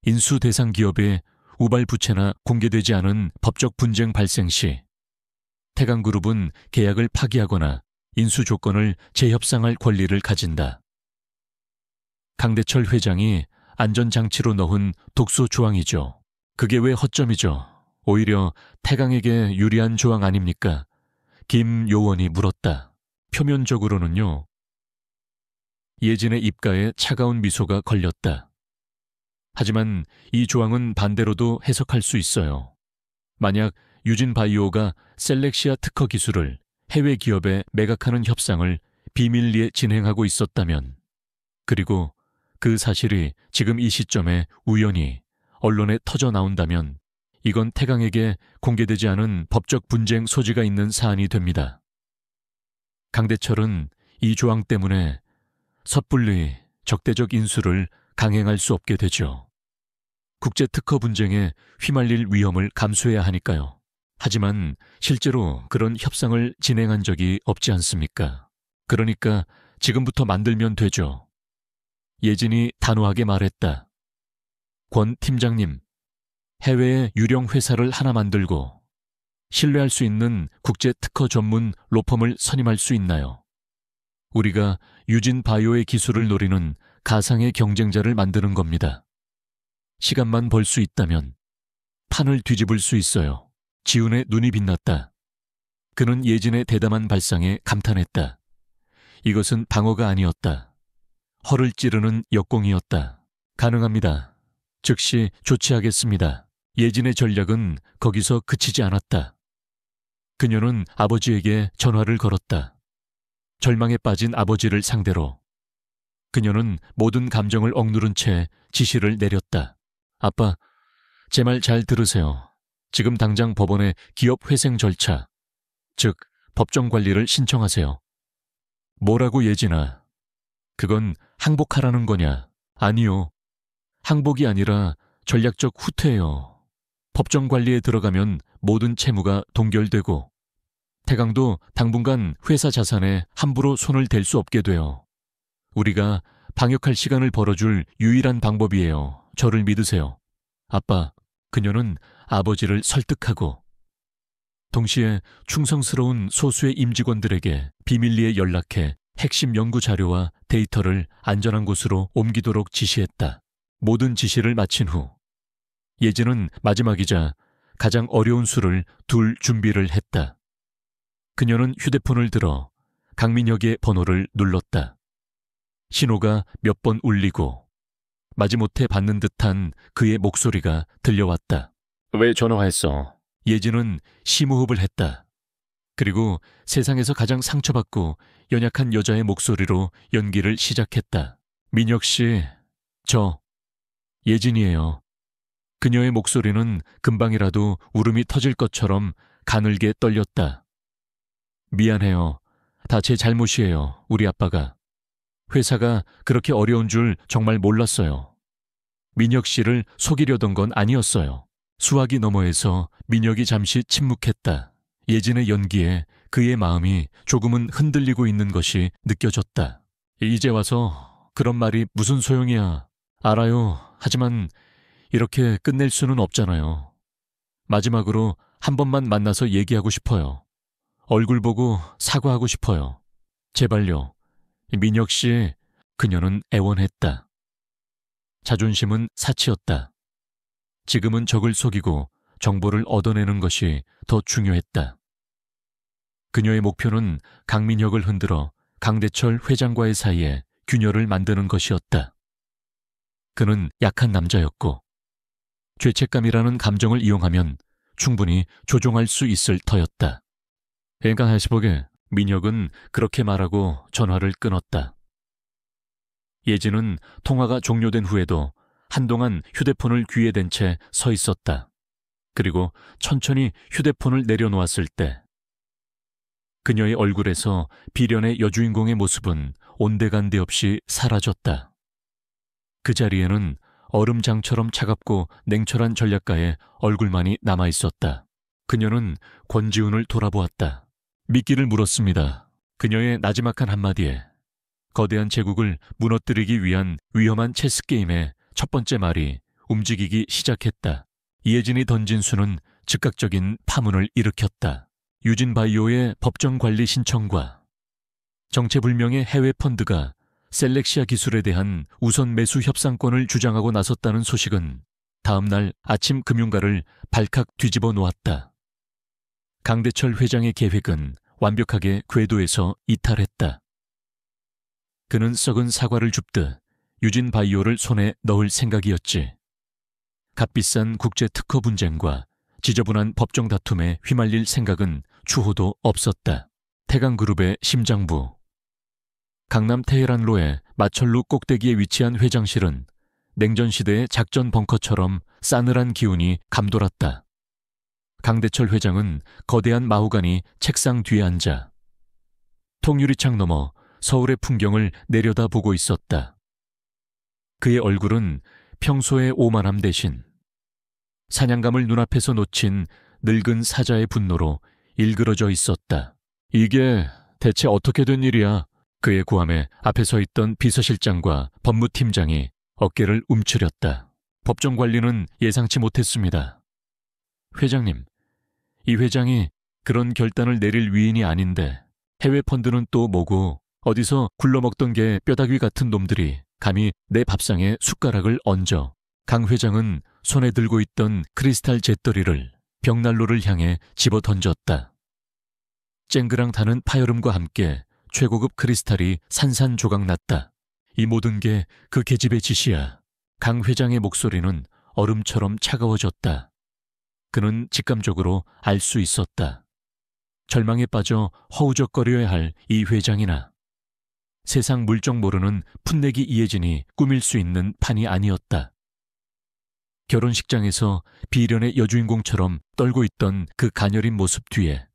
인수 대상 기업의 우발 부채나 공개되지 않은 법적 분쟁 발생 시 태강그룹은 계약을 파기하거나 인수 조건을 재협상할 권리를 가진다. 강대철 회장이 안전장치로 넣은 독소 조항이죠. 그게 왜 허점이죠? 오히려 태강에게 유리한 조항 아닙니까? 김 요원이 물었다. 표면적으로는요. 예진의 입가에 차가운 미소가 걸렸다. 하지만 이 조항은 반대로도 해석할 수 있어요. 만약 유진바이오가 셀렉시아 특허 기술을 해외 기업에 매각하는 협상을 비밀리에 진행하고 있었다면, 그리고 그 사실이 지금 이 시점에 우연히 언론에 터져 나온다면 이건 태강에게 공개되지 않은 법적 분쟁 소지가 있는 사안이 됩니다. 강대철은 이 조항 때문에 섣불리 적대적 인수를 강행할 수 없게 되죠. 국제 특허 분쟁에 휘말릴 위험을 감수해야 하니까요. 하지만 실제로 그런 협상을 진행한 적이 없지 않습니까? 그러니까 지금부터 만들면 되죠. 예진이 단호하게 말했다. 권 팀장님, 해외에 유령 회사를 하나 만들고 신뢰할 수 있는 국제 특허 전문 로펌을 선임할 수 있나요? 우리가 유진바이오의 기술을 노리는 가상의 경쟁자를 만드는 겁니다. 시간만 벌 수 있다면 판을 뒤집을 수 있어요. 지훈의 눈이 빛났다. 그는 예진의 대담한 발상에 감탄했다. 이것은 방어가 아니었다. 허를 찌르는 역공이었다. 가능합니다. 즉시 조치하겠습니다. 예진의 전략은 거기서 그치지 않았다. 그녀는 아버지에게 전화를 걸었다. 절망에 빠진 아버지를 상대로. 그녀는 모든 감정을 억누른 채 지시를 내렸다. 아빠, 제 말 잘 들으세요. 지금 당장 법원에 기업 회생 절차, 즉 법정 관리를 신청하세요. 뭐라고 예진아? 그건 항복하라는 거냐? 아니요. 항복이 아니라 전략적 후퇴예요. 법정 관리에 들어가면 모든 채무가 동결되고 태강도 당분간 회사 자산에 함부로 손을 댈 수 없게 돼요. 우리가 방역할 시간을 벌어줄 유일한 방법이에요. 저를 믿으세요. 아빠, 그녀는 아버지를 설득하고 동시에 충성스러운 소수의 임직원들에게 비밀리에 연락해 핵심 연구 자료와 데이터를 안전한 곳으로 옮기도록 지시했다. 모든 지시를 마친 후 예진은 마지막이자 가장 어려운 수를 둘 준비를 했다. 그녀는 휴대폰을 들어 강민혁의 번호를 눌렀다. 신호가 몇 번 울리고 마지못해 받는 듯한 그의 목소리가 들려왔다. 왜 전화했어? 예진은 심호흡을 했다. 그리고 세상에서 가장 상처받고 연약한 여자의 목소리로 연기를 시작했다. 민혁 씨, 저 예진이에요. 그녀의 목소리는 금방이라도 울음이 터질 것처럼 가늘게 떨렸다. 미안해요. 다 제 잘못이에요. 우리 아빠가. 회사가 그렇게 어려운 줄 정말 몰랐어요. 민혁 씨를 속이려던 건 아니었어요. 수화기 너머에서 민혁이 잠시 침묵했다. 예진의 연기에 그의 마음이 조금은 흔들리고 있는 것이 느껴졌다. 이제 와서 그런 말이 무슨 소용이야. 알아요. 하지만 이렇게 끝낼 수는 없잖아요. 마지막으로 한 번만 만나서 얘기하고 싶어요. 얼굴 보고 사과하고 싶어요. 제발요. 민혁 씨, 그녀는 애원했다. 자존심은 사치였다. 지금은 적을 속이고 정보를 얻어내는 것이 더 중요했다. 그녀의 목표는 강민혁을 흔들어 강대철 회장과의 사이에 균열을 만드는 것이었다. 그는 약한 남자였고 죄책감이라는 감정을 이용하면 충분히 조종할 수 있을 터였다. 그러니까 다시 보게 민혁은 그렇게 말하고 전화를 끊었다. 예진은 통화가 종료된 후에도 한동안 휴대폰을 귀에 댄 채 서 있었다. 그리고 천천히 휴대폰을 내려놓았을 때 그녀의 얼굴에서 비련의 여주인공의 모습은 온데간데 없이 사라졌다. 그 자리에는 얼음장처럼 차갑고 냉철한 전략가의 얼굴만이 남아있었다. 그녀는 권지훈을 돌아보았다. 미끼를 물었습니다. 그녀의 나지막한 한마디에 거대한 제국을 무너뜨리기 위한 위험한 체스게임의 첫 번째 말이 움직이기 시작했다. 이혜진이 던진 수는 즉각적인 파문을 일으켰다. 유진바이오의 법정 관리 신청과 정체불명의 해외 펀드가 셀렉시아 기술에 대한 우선 매수 협상권을 주장하고 나섰다는 소식은 다음 날 아침 금융가를 발칵 뒤집어 놓았다. 강대철 회장의 계획은 완벽하게 궤도에서 이탈했다. 그는 썩은 사과를 줍듯 유진 바이오를 손에 넣을 생각이었지. 값비싼 국제 특허 분쟁과 지저분한 법정 다툼에 휘말릴 생각은 추호도 없었다. 태강그룹의 심장부. 강남 테헤란로의 마철루 꼭대기에 위치한 회장실은 냉전시대의 작전 벙커처럼 싸늘한 기운이 감돌았다. 강대철 회장은 거대한 마호가니 책상 뒤에 앉아 통유리창 너머 서울의 풍경을 내려다보고 있었다. 그의 얼굴은 평소의 오만함 대신 사냥감을 눈앞에서 놓친 늙은 사자의 분노로 일그러져 있었다. 이게 대체 어떻게 된 일이야? 그의 고함에 앞에 서 있던 비서실장과 법무팀장이 어깨를 움츠렸다. 법정관리는 예상치 못했습니다. 회장님, 이 회장이 그런 결단을 내릴 위인이 아닌데 해외 펀드는 또 뭐고 어디서 굴러먹던 게 뼈다귀 같은 놈들이 감히 내 밥상에 숟가락을 얹어. 강 회장은 손에 들고 있던 크리스탈 잿더리를 벽난로를 향해 집어 던졌다. 쨍그랑 타는 파열음과 함께 최고급 크리스탈이 산산조각 났다. 이 모든 게 그 계집의 짓이야. 강 회장의 목소리는 얼음처럼 차가워졌다. 그는 직감적으로 알 수 있었다. 절망에 빠져 허우적거려야 할 이 회장이나 세상 물정 모르는 풋내기 이혜진이 꾸밀 수 있는 판이 아니었다. 결혼식장에서 비련의 여주인공처럼 떨고 있던 그 가녀린 모습 뒤에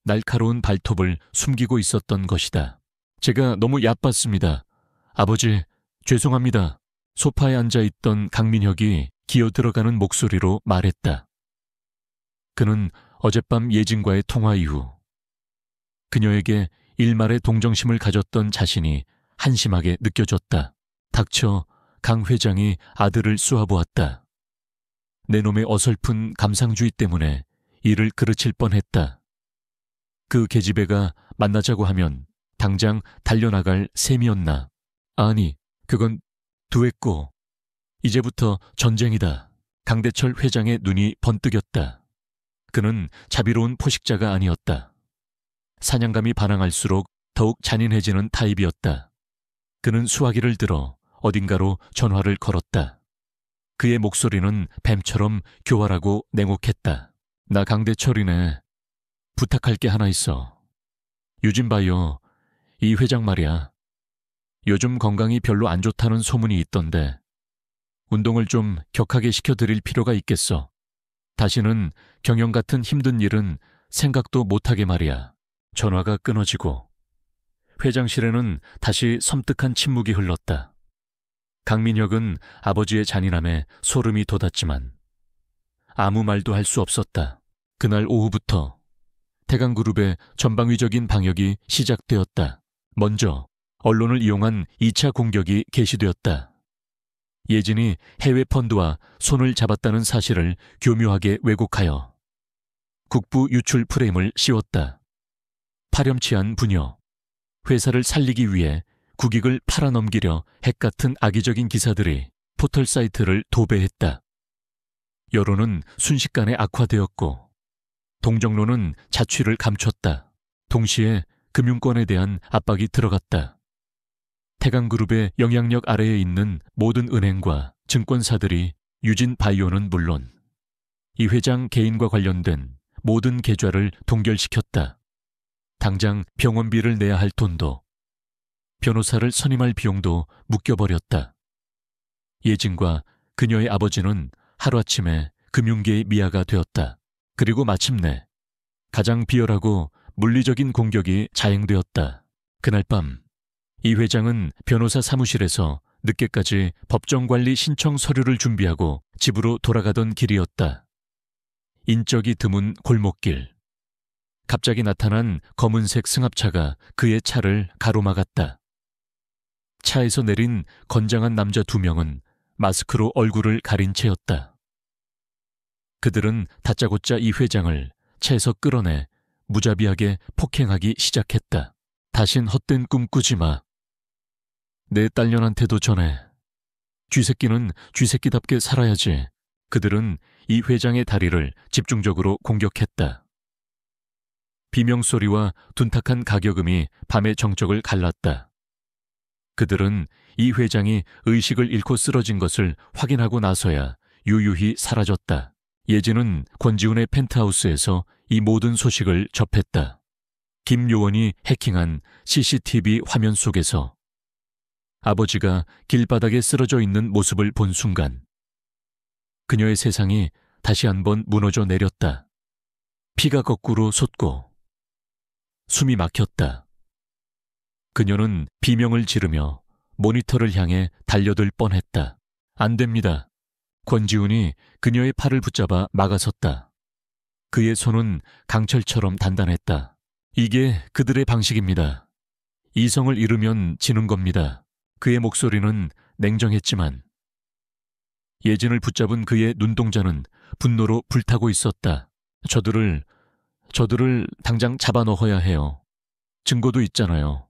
날카로운 발톱을 숨기고 있었던 것이다. 제가 너무 얕봤습니다. 아버지, 죄송합니다. 소파에 앉아있던 강민혁이 기어들어가는 목소리로 말했다. 그는 어젯밤 예진과의 통화 이후 그녀에게 일말의 동정심을 가졌던 자신이 한심하게 느껴졌다. 닥쳐 강 회장이 아들을 쏘아보았다. 내 놈의 어설픈 감상주의 때문에 이를 그르칠 뻔했다. 그 계집애가 만나자고 하면 당장 달려나갈 셈이었나. 아니, 그건 두했고 이제부터 전쟁이다. 강대철 회장의 눈이 번뜩였다. 그는 자비로운 포식자가 아니었다. 사냥감이 반항할수록 더욱 잔인해지는 타입이었다. 그는 수화기를 들어 어딘가로 전화를 걸었다. 그의 목소리는 뱀처럼 교활하고 냉혹했다. 나 강대철이네. 부탁할 게 하나 있어. 유진바이오, 이 회장 말이야. 요즘 건강이 별로 안 좋다는 소문이 있던데 운동을 좀 격하게 시켜드릴 필요가 있겠어. 다시는 경영 같은 힘든 일은 생각도 못하게 말이야. 전화가 끊어지고 회장실에는 다시 섬뜩한 침묵이 흘렀다. 강민혁은 아버지의 잔인함에 소름이 돋았지만 아무 말도 할 수 없었다. 그날 오후부터 태강그룹의 전방위적인 방역이 시작되었다. 먼저 언론을 이용한 2차 공격이 개시되었다. 예진이 해외 펀드와 손을 잡았다는 사실을 교묘하게 왜곡하여 국부 유출 프레임을 씌웠다. 파렴치한 부녀, 회사를 살리기 위해 국익을 팔아넘기려 핵같은 악의적인 기사들이 포털 사이트를 도배했다. 여론은 순식간에 악화되었고 동정로는 자취를 감췄다. 동시에 금융권에 대한 압박이 들어갔다. 태강그룹의 영향력 아래에 있는 모든 은행과 증권사들이 유진 바이오는 물론 이 회장 개인과 관련된 모든 계좌를 동결시켰다. 당장 병원비를 내야 할 돈도 변호사를 선임할 비용도 묶여버렸다. 예진과 그녀의 아버지는 하루아침에 금융계의 미아가 되었다. 그리고 마침내 가장 비열하고 물리적인 공격이 자행되었다. 그날 밤 이 회장은 변호사 사무실에서 늦게까지 법정관리 신청 서류를 준비하고 집으로 돌아가던 길이었다. 인적이 드문 골목길. 갑자기 나타난 검은색 승합차가 그의 차를 가로막았다. 차에서 내린 건장한 남자 2명은 마스크로 얼굴을 가린 채였다. 그들은 다짜고짜 이 회장을 차에서 끌어내 무자비하게 폭행하기 시작했다. 다신 헛된 꿈 꾸지 마. 내 딸년한테도 전해. 쥐새끼는 쥐새끼답게 살아야지. 그들은 이 회장의 다리를 집중적으로 공격했다. 비명소리와 둔탁한 가격음이 밤의 정적을 갈랐다. 그들은 이 회장이 의식을 잃고 쓰러진 것을 확인하고 나서야 유유히 사라졌다. 예진은 권지훈의 펜트하우스에서 이 모든 소식을 접했다. 김 요원이 해킹한 CCTV 화면 속에서 아버지가 길바닥에 쓰러져 있는 모습을 본 순간 그녀의 세상이 다시 한번 무너져 내렸다. 피가 거꾸로 솟고 숨이 막혔다. 그녀는 비명을 지르며 모니터를 향해 달려들 뻔했다. 안 됩니다. 권지훈이 그녀의 팔을 붙잡아 막아섰다. 그의 손은 강철처럼 단단했다. 이게 그들의 방식입니다. 이성을 잃으면 지는 겁니다. 그의 목소리는 냉정했지만 예진을 붙잡은 그의 눈동자는 분노로 불타고 있었다. 저들을 당장 잡아넣어야 해요. 증거도 있잖아요.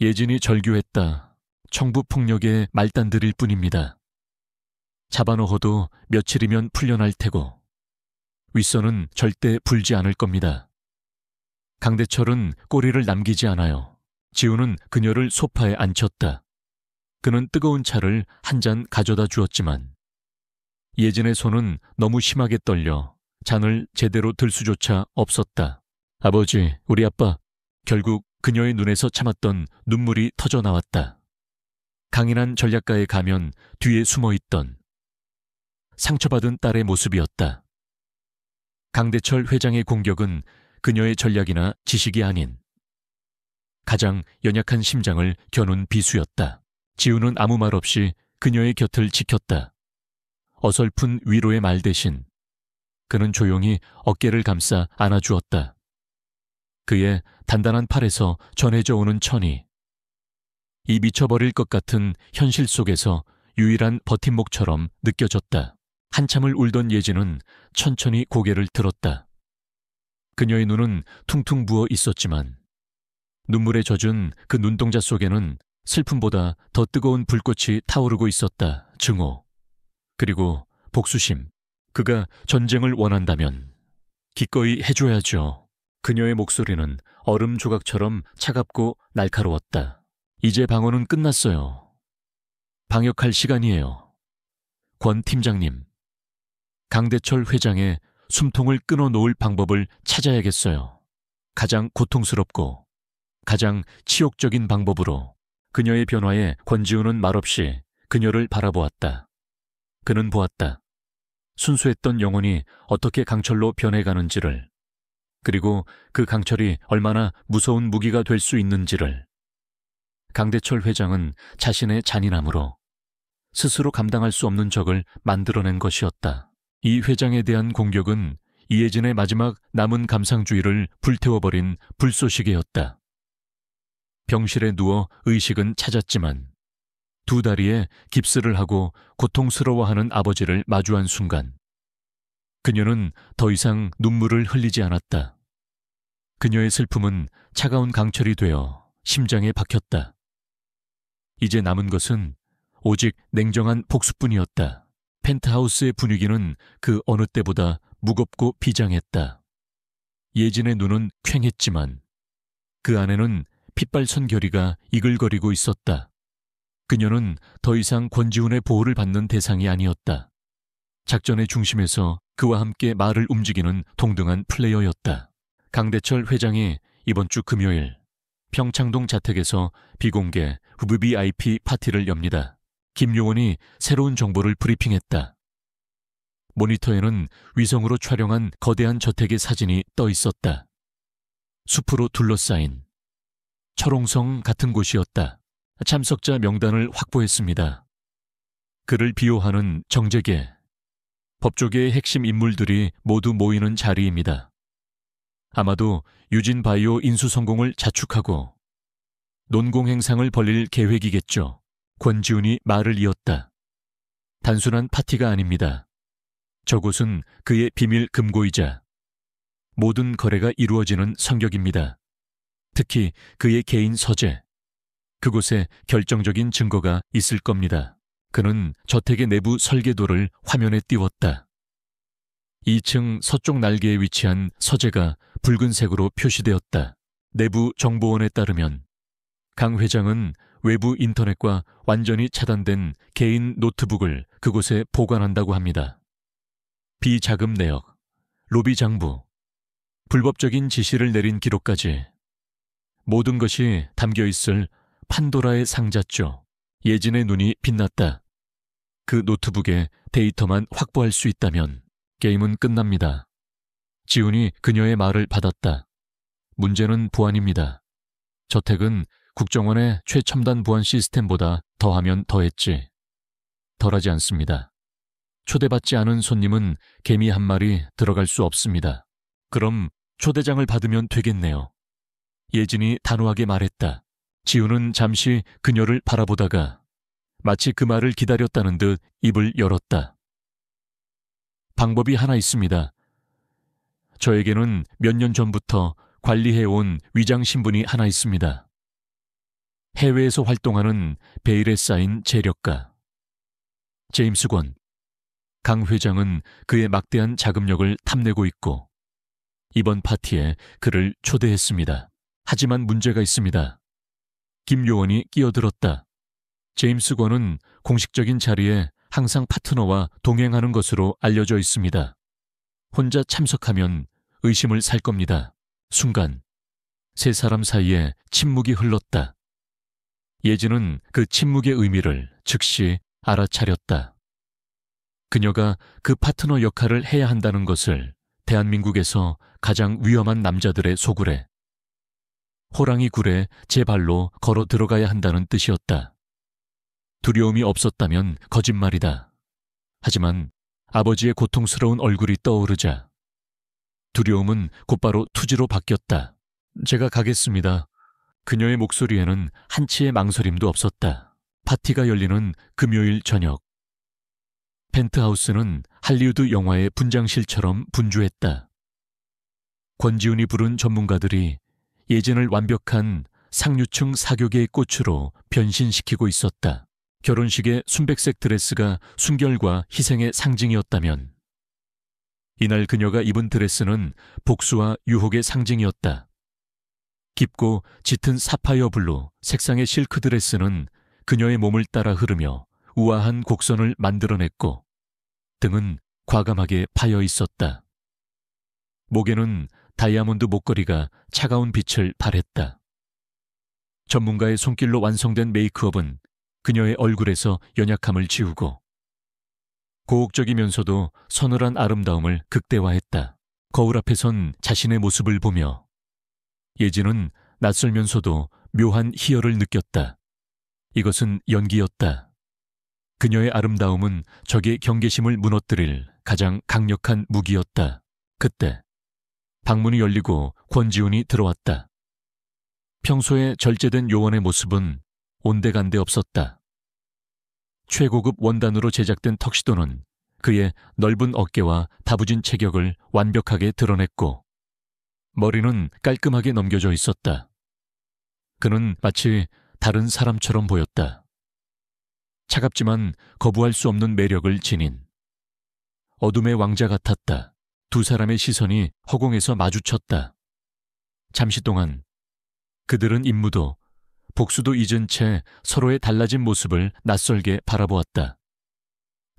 예진이 절규했다. 청부폭력의 말단들일 뿐입니다. 잡아넣어도 며칠이면 풀려날 테고 윗선은 절대 불지 않을 겁니다. 강대철은 꼬리를 남기지 않아요. 지우는 그녀를 소파에 앉혔다. 그는 뜨거운 차를 한 잔 가져다 주었지만 예진의 손은 너무 심하게 떨려 잔을 제대로 들 수조차 없었다. 아버지, 우리 아빠. 결국 그녀의 눈에서 참았던 눈물이 터져 나왔다. 강인한 전략가의 가면 뒤에 숨어있던 상처받은 딸의 모습이었다. 강대철 회장의 공격은 그녀의 전략이나 지식이 아닌 가장 연약한 심장을 겨눈 비수였다. 지우는 아무 말 없이 그녀의 곁을 지켰다. 어설픈 위로의 말 대신 그는 조용히 어깨를 감싸 안아주었다. 그의 단단한 팔에서 전해져 오는 천이 이 미쳐버릴 것 같은 현실 속에서 유일한 버팀목처럼 느껴졌다. 한참을 울던 예진은 천천히 고개를 들었다. 그녀의 눈은 퉁퉁 부어 있었지만 눈물에 젖은 그 눈동자 속에는 슬픔보다 더 뜨거운 불꽃이 타오르고 있었다. 증오, 그리고 복수심. 그가 전쟁을 원한다면 기꺼이 해줘야죠. 그녀의 목소리는 얼음 조각처럼 차갑고 날카로웠다. 이제 방어는 끝났어요. 방역할 시간이에요. 권 팀장님, 강대철 회장의 숨통을 끊어놓을 방법을 찾아야겠어요. 가장 고통스럽고 가장 치욕적인 방법으로. 그녀의 변화에 권지훈은 말없이 그녀를 바라보았다. 그는 보았다. 순수했던 영혼이 어떻게 강철로 변해가는지를, 그리고 그 강철이 얼마나 무서운 무기가 될 수 있는지를. 강대철 회장은 자신의 잔인함으로 스스로 감당할 수 없는 적을 만들어낸 것이었다. 이 회장에 대한 공격은 이혜진의 마지막 남은 감상주의를 불태워버린 불쏘시개였다. 병실에 누워 의식은 찾았지만 두 다리에 깁스를 하고 고통스러워하는 아버지를 마주한 순간 그녀는 더 이상 눈물을 흘리지 않았다. 그녀의 슬픔은 차가운 강철이 되어 심장에 박혔다. 이제 남은 것은 오직 냉정한 복수뿐이었다. 펜트하우스의 분위기는 그 어느 때보다 무겁고 비장했다. 예진의 눈은 퀭했지만 그 안에는 핏발선 결의가 이글거리고 있었다. 그녀는 더 이상 권지훈의 보호를 받는 대상이 아니었다. 작전의 중심에서 그와 함께 말을 움직이는 동등한 플레이어였다. 강대철 회장이 이번 주 금요일 평창동 자택에서 비공개 VVIP 파티를 엽니다. 김 요원이 새로운 정보를 브리핑했다. 모니터에는 위성으로 촬영한 거대한 저택의 사진이 떠 있었다. 숲으로 둘러싸인 철옹성 같은 곳이었다. 참석자 명단을 확보했습니다. 그를 비호하는 정재계, 법조계의 핵심 인물들이 모두 모이는 자리입니다. 아마도 유진바이오 인수 성공을 자축하고 논공행상을 벌릴 계획이겠죠. 권지훈이 말을 이었다. 단순한 파티가 아닙니다. 저곳은 그의 비밀 금고이자 모든 거래가 이루어지는 성격입니다. 특히 그의 개인 서재. 그곳에 결정적인 증거가 있을 겁니다. 그는 저택의 내부 설계도를 화면에 띄웠다. 2층 서쪽 날개에 위치한 서재가 붉은색으로 표시되었다. 내부 정보원에 따르면 강 회장은 외부 인터넷과 완전히 차단된 개인 노트북을 그곳에 보관한다고 합니다. 비자금 내역, 로비 장부, 불법적인 지시를 내린 기록까지 모든 것이 담겨있을 판도라의 상자죠. 예진의 눈이 빛났다. 그 노트북에 데이터만 확보할 수 있다면 게임은 끝납니다. 지훈이 그녀의 말을 받았다. 문제는 보안입니다. 저택은 국정원의 최첨단 보안 시스템보다 더하면 더했지. 덜하지 않습니다. 초대받지 않은 손님은 개미 한 마리 들어갈 수 없습니다. 그럼 초대장을 받으면 되겠네요. 예진이 단호하게 말했다. 지훈은 잠시 그녀를 바라보다가 마치 그 말을 기다렸다는 듯 입을 열었다. 방법이 하나 있습니다. 저에게는 몇 년 전부터 관리해온 위장 신분이 하나 있습니다. 해외에서 활동하는 베일에 쌓인 재력가. 제임스 권. 강 회장은 그의 막대한 자금력을 탐내고 있고 이번 파티에 그를 초대했습니다. 하지만 문제가 있습니다. 김 요원이 끼어들었다. 제임스 권은 공식적인 자리에 항상 파트너와 동행하는 것으로 알려져 있습니다. 혼자 참석하면 의심을 살 겁니다. 순간 세 사람 사이에 침묵이 흘렀다. 예진은 그 침묵의 의미를 즉시 알아차렸다. 그녀가 그 파트너 역할을 해야 한다는 것을 대한민국에서 가장 위험한 남자들의 소굴에, 호랑이 굴에 제 발로 걸어 들어가야 한다는 뜻이었다. 두려움이 없었다면 거짓말이다. 하지만 아버지의 고통스러운 얼굴이 떠오르자 두려움은 곧바로 투지로 바뀌었다. 제가 가겠습니다. 그녀의 목소리에는 한치의 망설임도 없었다. 파티가 열리는 금요일 저녁. 펜트하우스는 할리우드 영화의 분장실처럼 분주했다. 권지훈이 부른 전문가들이 예진을 완벽한 상류층 사교계의 꽃으로 변신시키고 있었다. 결혼식의 순백색 드레스가 순결과 희생의 상징이었다면 이날 그녀가 입은 드레스는 복수와 유혹의 상징이었다. 깊고 짙은 사파이어 블루 색상의 실크 드레스는 그녀의 몸을 따라 흐르며 우아한 곡선을 만들어냈고 등은 과감하게 파여 있었다. 목에는 다이아몬드 목걸이가 차가운 빛을 발했다. 전문가의 손길로 완성된 메이크업은 그녀의 얼굴에서 연약함을 지우고 고혹적이면서도 서늘한 아름다움을 극대화했다. 거울 앞에 선 자신의 모습을 보며 예진은 낯설면서도 묘한 희열을 느꼈다. 이것은 연기였다. 그녀의 아름다움은 적의 경계심을 무너뜨릴 가장 강력한 무기였다. 그때 방문이 열리고 권지훈이 들어왔다. 평소에 절제된 요원의 모습은 온데간데 없었다. 최고급 원단으로 제작된 턱시도는 그의 넓은 어깨와 다부진 체격을 완벽하게 드러냈고 머리는 깔끔하게 넘겨져 있었다. 그는 마치 다른 사람처럼 보였다. 차갑지만 거부할 수 없는 매력을 지닌 어둠의 왕자 같았다. 두 사람의 시선이 허공에서 마주쳤다. 잠시 동안 그들은 임무도 복수도 잊은 채 서로의 달라진 모습을 낯설게 바라보았다.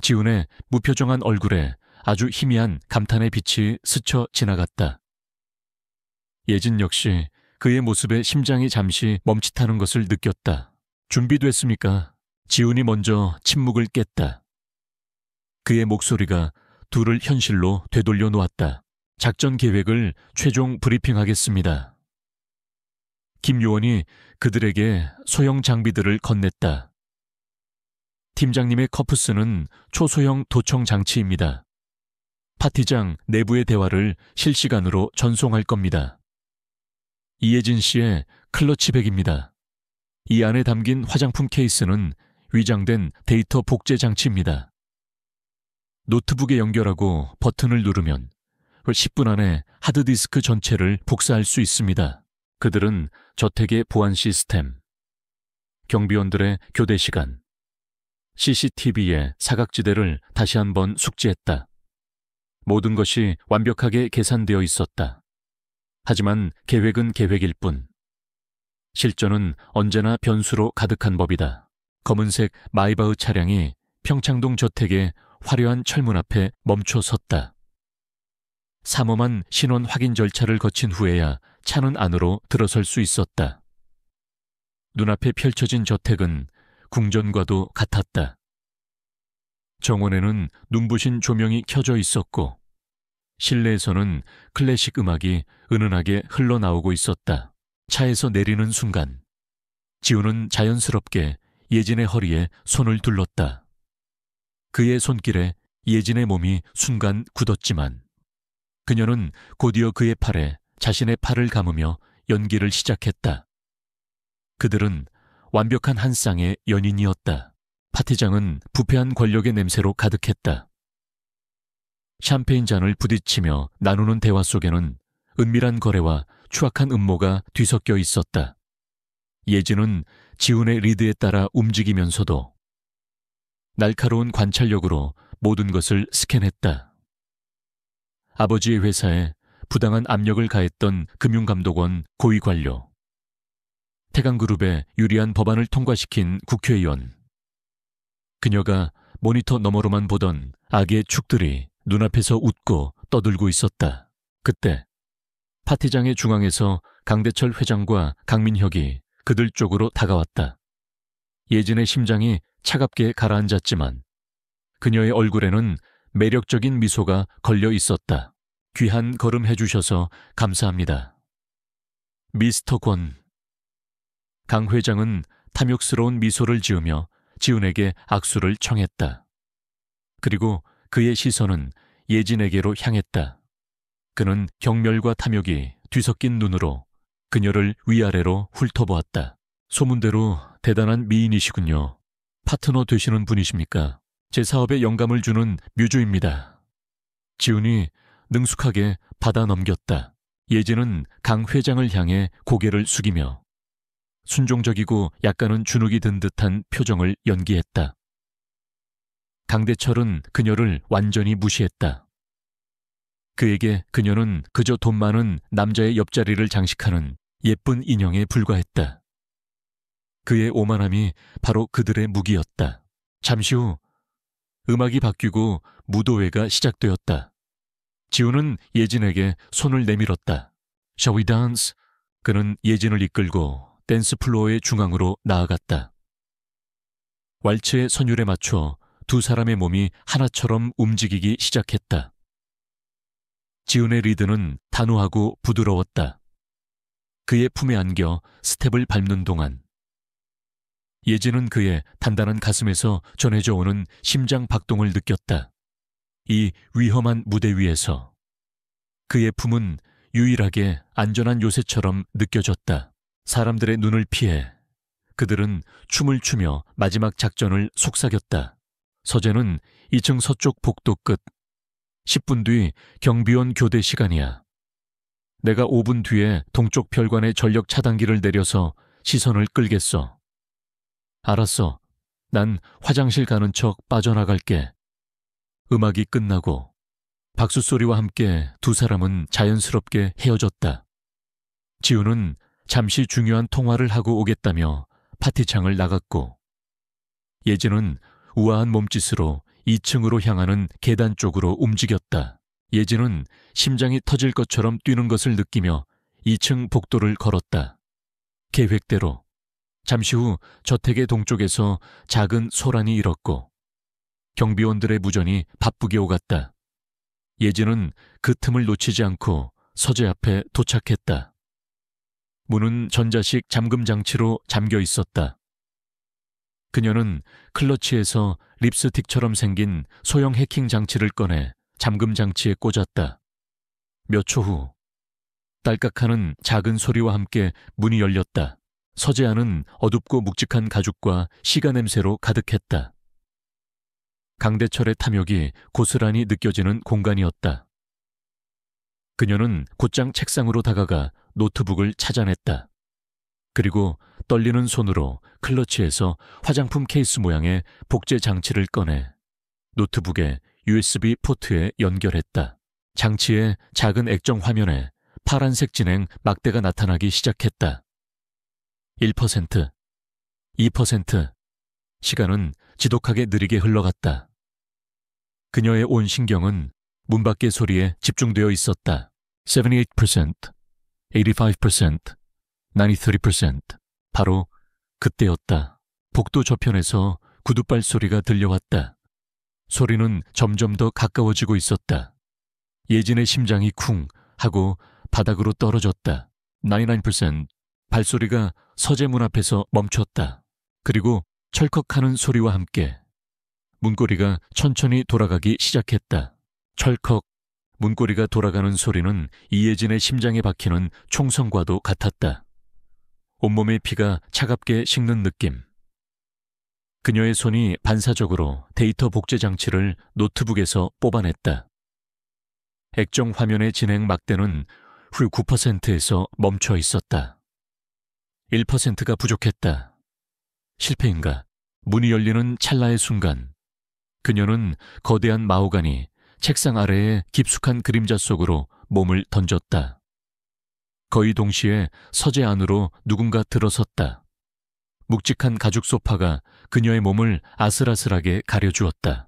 지훈의 무표정한 얼굴에 아주 희미한 감탄의 빛이 스쳐 지나갔다. 예진 역시 그의 모습에 심장이 잠시 멈칫하는 것을 느꼈다. 준비됐습니까? 지훈이 먼저 침묵을 깼다. 그의 목소리가 둘을 현실로 되돌려 놓았다. 작전 계획을 최종 브리핑하겠습니다. 김 요원이 그들에게 소형 장비들을 건넸다. 팀장님의 커프스는 초소형 도청 장치입니다. 파티장 내부의 대화를 실시간으로 전송할 겁니다. 이예진 씨의 클러치백입니다. 이 안에 담긴 화장품 케이스는 위장된 데이터 복제 장치입니다. 노트북에 연결하고 버튼을 누르면 10분 안에 하드디스크 전체를 복사할 수 있습니다. 그들은 저택의 보안 시스템, 경비원들의 교대 시간, CCTV의 사각지대를 다시 한번 숙지했다. 모든 것이 완벽하게 계산되어 있었다. 하지만 계획은 계획일 뿐. 실전은 언제나 변수로 가득한 법이다. 검은색 마이바흐 차량이 평창동 저택의 화려한 철문 앞에 멈춰 섰다. 삼엄한 신원 확인 절차를 거친 후에야 차는 안으로 들어설 수 있었다. 눈앞에 펼쳐진 저택은 궁전과도 같았다. 정원에는 눈부신 조명이 켜져 있었고 실내에서는 클래식 음악이 은은하게 흘러나오고 있었다. 차에서 내리는 순간 지우는 자연스럽게 예진의 허리에 손을 둘렀다. 그의 손길에 예진의 몸이 순간 굳었지만 그녀는 곧이어 그의 팔에 자신의 팔을 감으며 연기를 시작했다. 그들은 완벽한 한 쌍의 연인이었다. 파티장은 부패한 권력의 냄새로 가득했다. 샴페인 잔을 부딪히며 나누는 대화 속에는 은밀한 거래와 추악한 음모가 뒤섞여 있었다. 예진은 지훈의 리드에 따라 움직이면서도 날카로운 관찰력으로 모든 것을 스캔했다. 아버지의 회사에 부당한 압력을 가했던 금융감독원 고위 관료, 태강그룹의 유리한 법안을 통과시킨 국회의원, 그녀가 모니터 너머로만 보던 악의 축들이 눈앞에서 웃고 떠들고 있었다. 그때 파티장의 중앙에서 강대철 회장과 강민혁이 그들 쪽으로 다가왔다. 예진의 심장이 차갑게 가라앉았지만 그녀의 얼굴에는 매력적인 미소가 걸려 있었다. 귀한 걸음 해주셔서 감사합니다. 미스터 권. 강 회장은 탐욕스러운 미소를 지으며 지훈에게 악수를 청했다. 그리고 그의 시선은 예진에게로 향했다. 그는 경멸과 탐욕이 뒤섞인 눈으로 그녀를 위아래로 훑어보았다. 소문대로 대단한 미인이시군요. 파트너 되시는 분이십니까? 제 사업에 영감을 주는 뮤즈입니다. 지훈이 능숙하게 받아 넘겼다. 예진은 강 회장을 향해 고개를 숙이며 순종적이고 약간은 주눅이 든 듯한 표정을 연기했다. 강대철은 그녀를 완전히 무시했다. 그에게 그녀는 그저 돈 많은 남자의 옆자리를 장식하는 예쁜 인형에 불과했다. 그의 오만함이 바로 그들의 무기였다. 잠시 후 음악이 바뀌고 무도회가 시작되었다. 지훈은 예진에게 손을 내밀었다. Shall we dance? 그는 예진을 이끌고 댄스 플로어의 중앙으로 나아갔다. 왈츠의 선율에 맞춰 두 사람의 몸이 하나처럼 움직이기 시작했다. 지훈의 리드는 단호하고 부드러웠다. 그의 품에 안겨 스텝을 밟는 동안 예진은 그의 단단한 가슴에서 전해져 오는 심장 박동을 느꼈다. 이 위험한 무대 위에서 그의 품은 유일하게 안전한 요새처럼 느껴졌다. 사람들의 눈을 피해 그들은 춤을 추며 마지막 작전을 속삭였다. 서재는 2층 서쪽 복도 끝. 10분 뒤 경비원 교대 시간이야. 내가 5분 뒤에 동쪽 별관의 전력 차단기를 내려서 시선을 끌겠어. 알았어. 난 화장실 가는 척 빠져나갈게. 음악이 끝나고 박수 소리와 함께 두 사람은 자연스럽게 헤어졌다. 지훈은 잠시 중요한 통화를 하고 오겠다며 파티창을 나갔고 예진은 우아한 몸짓으로 2층으로 향하는 계단 쪽으로 움직였다. 예진은 심장이 터질 것처럼 뛰는 것을 느끼며 2층 복도를 걸었다. 계획대로 잠시 후 저택의 동쪽에서 작은 소란이 일었고 경비원들의 무전이 바쁘게 오갔다. 예진은 그 틈을 놓치지 않고 서재 앞에 도착했다. 문은 전자식 잠금 장치로 잠겨 있었다. 그녀는 클러치에서 립스틱처럼 생긴 소형 해킹 장치를 꺼내 잠금 장치에 꽂았다. 몇 초 후 딸깍하는 작은 소리와 함께 문이 열렸다. 서재 안은 어둡고 묵직한 가죽과 시가 냄새로 가득했다. 강대철의 탐욕이 고스란히 느껴지는 공간이었다. 그녀는 곧장 책상으로 다가가 노트북을 찾아냈다. 그리고 떨리는 손으로 클러치에서 화장품 케이스 모양의 복제 장치를 꺼내 노트북의 USB 포트에 연결했다. 장치의 작은 액정 화면에 파란색 진행 막대가 나타나기 시작했다. 1%, 2%. 시간은 지독하게 느리게 흘러갔다. 그녀의 온 신경은 문 밖의 소리에 집중되어 있었다. 78%, 85%, 93%. 바로 그때였다. 복도 저편에서 구두발 소리가 들려왔다. 소리는 점점 더 가까워지고 있었다. 예진의 심장이 쿵 하고 바닥으로 떨어졌다. 99%. 발소리가 서재 문 앞에서 멈췄다. 그리고 철컥하는 소리와 함께 문고리가 천천히 돌아가기 시작했다. 철컥. 문고리가 돌아가는 소리는 이예진의 심장에 박히는 총성과도 같았다. 온몸의 피가 차갑게 식는 느낌. 그녀의 손이 반사적으로 데이터 복제 장치를 노트북에서 뽑아냈다. 액정 화면의 진행 막대는 후 9%에서 멈춰 있었다. 1%가 부족했다. 실패인가? 문이 열리는 찰나의 순간 그녀는 거대한 마호가니 책상 아래의 깊숙한 그림자 속으로 몸을 던졌다. 거의 동시에 서재 안으로 누군가 들어섰다. 묵직한 가죽 소파가 그녀의 몸을 아슬아슬하게 가려주었다.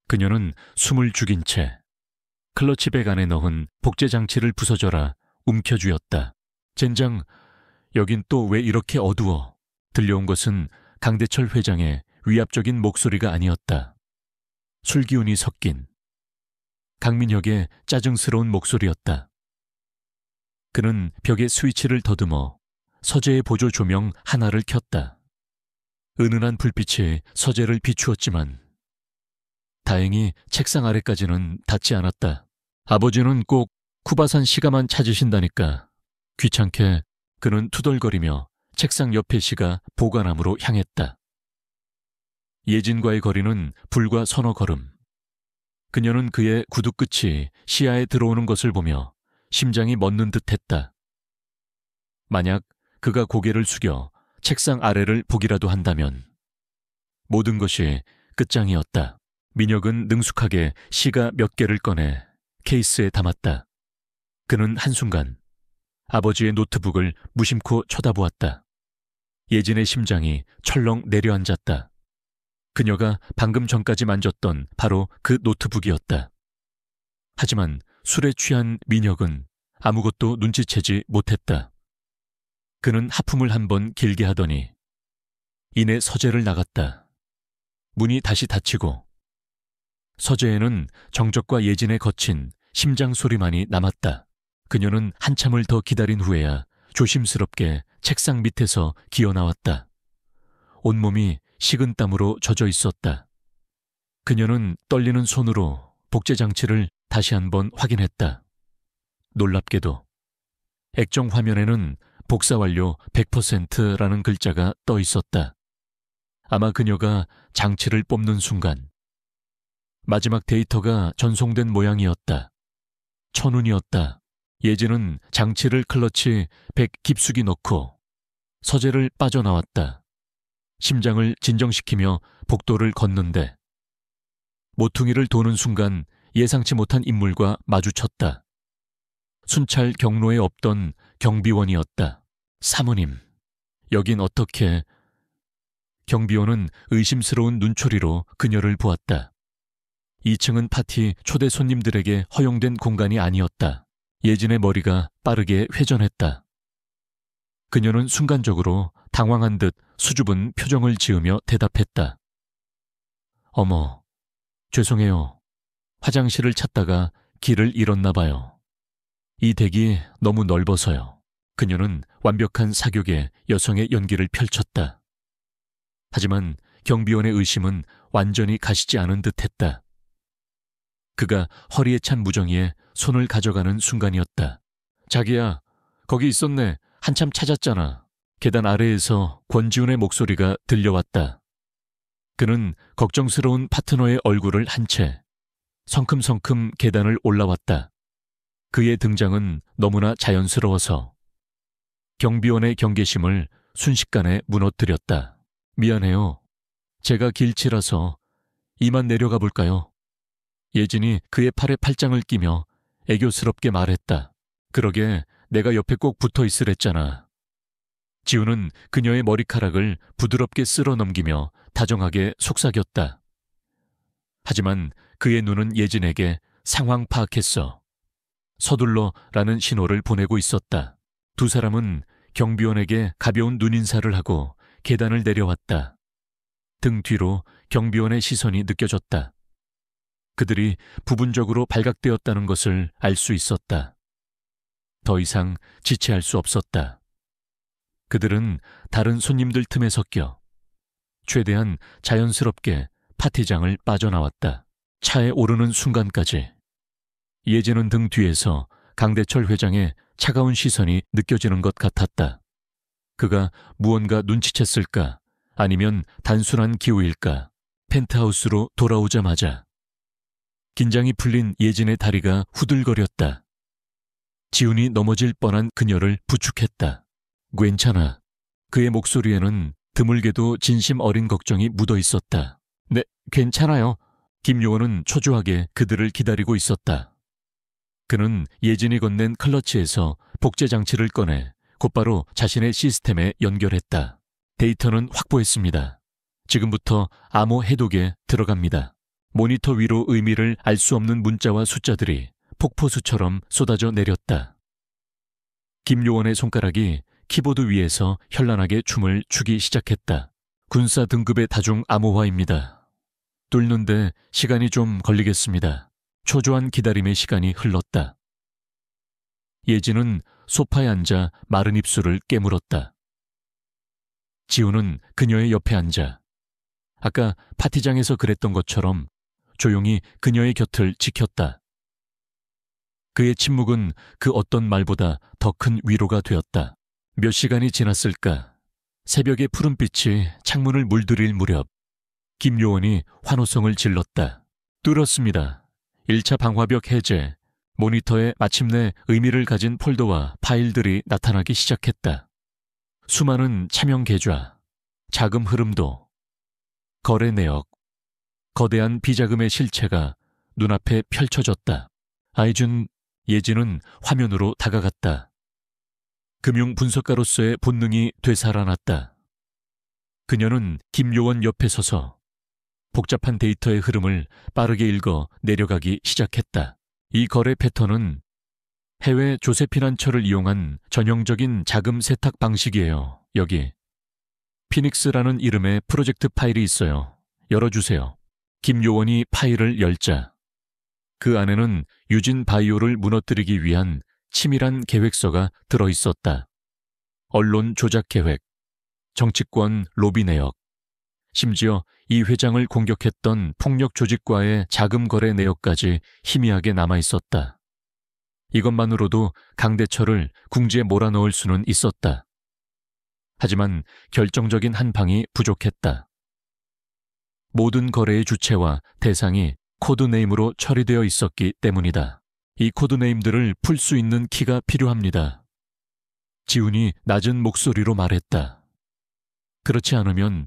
그녀는 숨을 죽인 채 클러치백 안에 넣은 복제 장치를 부서져라 움켜쥐었다. 젠장, 여긴 또 왜 이렇게 어두워? 들려온 것은 강대철 회장의 위압적인 목소리가 아니었다. 술기운이 섞인 강민혁의 짜증스러운 목소리였다. 그는 벽에 스위치를 더듬어 서재의 보조 조명 하나를 켰다. 은은한 불빛이 서재를 비추었지만 다행히 책상 아래까지는 닿지 않았다. 아버지는 꼭 쿠바산 시가만 찾으신다니까. 귀찮게 그는 투덜거리며 책상 옆의 시가 보관함으로 향했다. 예진과의 거리는 불과 서너 걸음. 그녀는 그의 구두 끝이 시야에 들어오는 것을 보며 심장이 멎는 듯했다. 만약 그가 고개를 숙여 책상 아래를 보기라도 한다면 모든 것이 끝장이었다. 민혁은 능숙하게 시가 몇 개를 꺼내 케이스에 담았다. 그는 한순간 아버지의 노트북을 무심코 쳐다보았다. 예진의 심장이 철렁 내려앉았다. 그녀가 방금 전까지 만졌던 바로 그 노트북이었다. 하지만 술에 취한 민혁은 아무것도 눈치채지 못했다. 그는 하품을 한번 길게 하더니 이내 서재를 나갔다. 문이 다시 닫히고 서재에는 정적과 예진의 거친 심장 소리만이 남았다. 그녀는 한참을 더 기다린 후에야 조심스럽게 책상 밑에서 기어나왔다. 온몸이 식은땀으로 젖어 있었다. 그녀는 떨리는 손으로 복제 장치를 다시 한번 확인했다. 놀랍게도 액정 화면에는 복사 완료 100%라는 글자가 떠 있었다. 아마 그녀가 장치를 뽑는 순간 마지막 데이터가 전송된 모양이었다. 천운이었다. 예진은 장치를 클러치 100 깊숙이 넣고 서재를 빠져나왔다. 심장을 진정시키며 복도를 걷는데 모퉁이를 도는 순간 예상치 못한 인물과 마주쳤다. 순찰 경로에 없던 경비원이었다. 사모님, 여긴 어떻게... 경비원은 의심스러운 눈초리로 그녀를 보았다. 2층은 파티 초대 손님들에게 허용된 공간이 아니었다. 예진의 머리가 빠르게 회전했다. 그녀는 순간적으로 당황한 듯 수줍은 표정을 지으며 대답했다. 어머, 죄송해요. 화장실을 찾다가 길을 잃었나 봐요. 이 댁이 너무 넓어서요. 그녀는 완벽한 사격에 여성의 연기를 펼쳤다. 하지만 경비원의 의심은 완전히 가시지 않은 듯했다. 그가 허리에 찬 무정이에 손을 가져가는 순간이었다. 자기야, 거기 있었네. 한참 찾았잖아. 계단 아래에서 권지훈의 목소리가 들려왔다. 그는 걱정스러운 파트너의 얼굴을 한 채 성큼성큼 계단을 올라왔다. 그의 등장은 너무나 자연스러워서 경비원의 경계심을 순식간에 무너뜨렸다. 미안해요. 제가 길치라서 이만 내려가 볼까요? 예진이 그의 팔에 팔짱을 끼며 애교스럽게 말했다. 그러게 내가 옆에 꼭 붙어 있으랬잖아. 지우는 그녀의 머리카락을 부드럽게 쓸어 넘기며 다정하게 속삭였다. 하지만 그의 눈은 예진에게 상황 파악했어. 서둘러라는 신호를 보내고 있었다. 두 사람은 경비원에게 가벼운 눈인사를 하고 계단을 내려왔다. 등 뒤로 경비원의 시선이 느껴졌다. 그들이 부분적으로 발각되었다는 것을 알 수 있었다. 더 이상 지체할 수 없었다. 그들은 다른 손님들 틈에 섞여 최대한 자연스럽게 파티장을 빠져나왔다. 차에 오르는 순간까지 예진은 등 뒤에서 강대철 회장의 차가운 시선이 느껴지는 것 같았다. 그가 무언가 눈치챘을까? 아니면 단순한 기우일까? 펜트하우스로 돌아오자마자 긴장이 풀린 예진의 다리가 후들거렸다. 지훈이 넘어질 뻔한 그녀를 부축했다. 괜찮아. 그의 목소리에는 드물게도 진심 어린 걱정이 묻어 있었다. 네, 괜찮아요. 김요원은 초조하게 그들을 기다리고 있었다. 그는 예진이 건넨 클러치에서 복제 장치를 꺼내 곧바로 자신의 시스템에 연결했다. 데이터는 확보했습니다. 지금부터 암호 해독에 들어갑니다. 모니터 위로 의미를 알 수 없는 문자와 숫자들이 폭포수처럼 쏟아져 내렸다. 김요원의 손가락이 키보드 위에서 현란하게 춤을 추기 시작했다. 군사 등급의 다중 암호화입니다. 뚫는데 시간이 좀 걸리겠습니다. 초조한 기다림의 시간이 흘렀다. 예진은 소파에 앉아 마른 입술을 깨물었다. 지우는 그녀의 옆에 앉아 아까 파티장에서 그랬던 것처럼 조용히 그녀의 곁을 지켰다. 그의 침묵은 그 어떤 말보다 더 큰 위로가 되었다. 몇 시간이 지났을까? 새벽의 푸른빛이 창문을 물들일 무렵 김요원이 환호성을 질렀다. 뚫었습니다. 1차 방화벽 해제. 모니터에 마침내 의미를 가진 폴더와 파일들이 나타나기 시작했다. 수많은 차명 계좌, 자금 흐름도, 거래 내역, 거대한 비자금의 실체가 눈앞에 펼쳐졌다. 아이준, 예진은 화면으로 다가갔다. 금융 분석가로서의 본능이 되살아났다. 그녀는 김요원 옆에 서서 복잡한 데이터의 흐름을 빠르게 읽어 내려가기 시작했다. 이 거래 패턴은 해외 조세피난처를 이용한 전형적인 자금 세탁 방식이에요. 여기 피닉스라는 이름의 프로젝트 파일이 있어요. 열어주세요. 김요원이 파일을 열자 그 안에는 유진 바이오를 무너뜨리기 위한 치밀한 계획서가 들어있었다. 언론 조작 계획, 정치권 로비 내역, 심지어 이 회장을 공격했던 폭력 조직과의 자금 거래 내역까지 희미하게 남아있었다. 이것만으로도 강대철을 궁지에 몰아넣을 수는 있었다. 하지만 결정적인 한 방이 부족했다. 모든 거래의 주체와 대상이 코드네임으로 처리되어 있었기 때문이다. 이 코드네임들을 풀 수 있는 키가 필요합니다. 지훈이 낮은 목소리로 말했다. 그렇지 않으면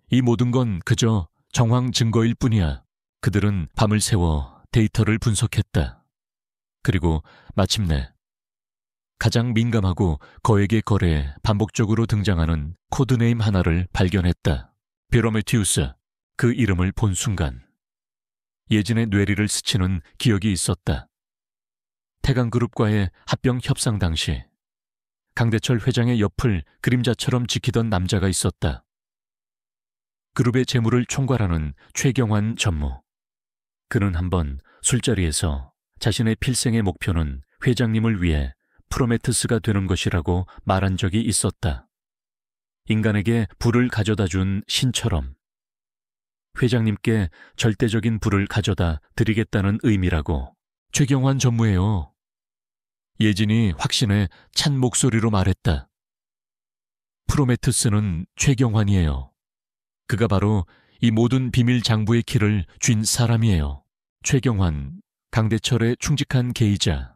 이 모든 건 그저 정황 증거일 뿐이야. 그들은 밤을 새워 데이터를 분석했다. 그리고 마침내 가장 민감하고 거액의 거래에 반복적으로 등장하는 코드네임 하나를 발견했다. 베로메티우스. 그 이름을 본 순간 예진의 뇌리를 스치는 기억이 있었다. 태강그룹과의 합병 협상 당시 강대철 회장의 옆을 그림자처럼 지키던 남자가 있었다. 그룹의 재물을 총괄하는 최경환 전무. 그는 한번 술자리에서 자신의 필생의 목표는 회장님을 위해 프로메테스가 되는 것이라고 말한 적이 있었다. 인간에게 불을 가져다 준 신처럼 회장님께 절대적인 불을 가져다 드리겠다는 의미라고. 최경환 전무예요. 예진이 확신에 찬 목소리로 말했다. 프로메테스는 최경환이에요. 그가 바로 이 모든 비밀 장부의 키를 쥔 사람이에요. 최경환, 강대철의 충직한 계이자.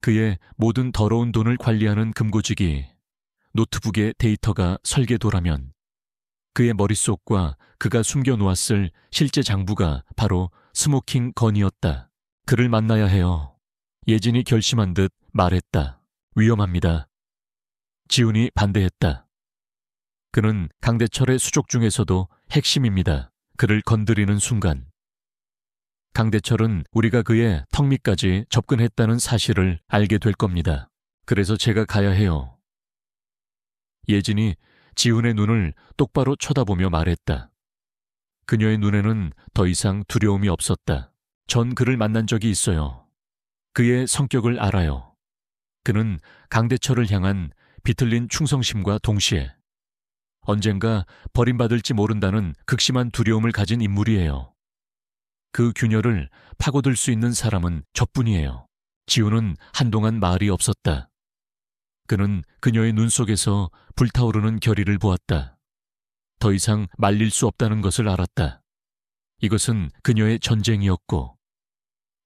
그의 모든 더러운 돈을 관리하는 금고직이 노트북의 데이터가 설계도라면 그의 머릿속과 그가 숨겨놓았을 실제 장부가 바로 스모킹 건이었다. 그를 만나야 해요. 예진이 결심한 듯 말했다. 위험합니다. 지훈이 반대했다. 그는 강대철의 수족 중에서도 핵심입니다. 그를 건드리는 순간 강대철은 우리가 그의 턱 밑까지 접근했다는 사실을 알게 될 겁니다. 그래서 제가 가야 해요. 예진이 지훈의 눈을 똑바로 쳐다보며 말했다. 그녀의 눈에는 더 이상 두려움이 없었다. 전 그를 만난 적이 있어요. 그의 성격을 알아요. 그는 강대철을 향한 비틀린 충성심과 동시에 언젠가 버림받을지 모른다는 극심한 두려움을 가진 인물이에요. 그 균열을 파고들 수 있는 사람은 저뿐이에요. 지훈은 한동안 말이 없었다. 그는 그녀의 눈 속에서 불타오르는 결의를 보았다. 더 이상 말릴 수 없다는 것을 알았다. 이것은 그녀의 전쟁이었고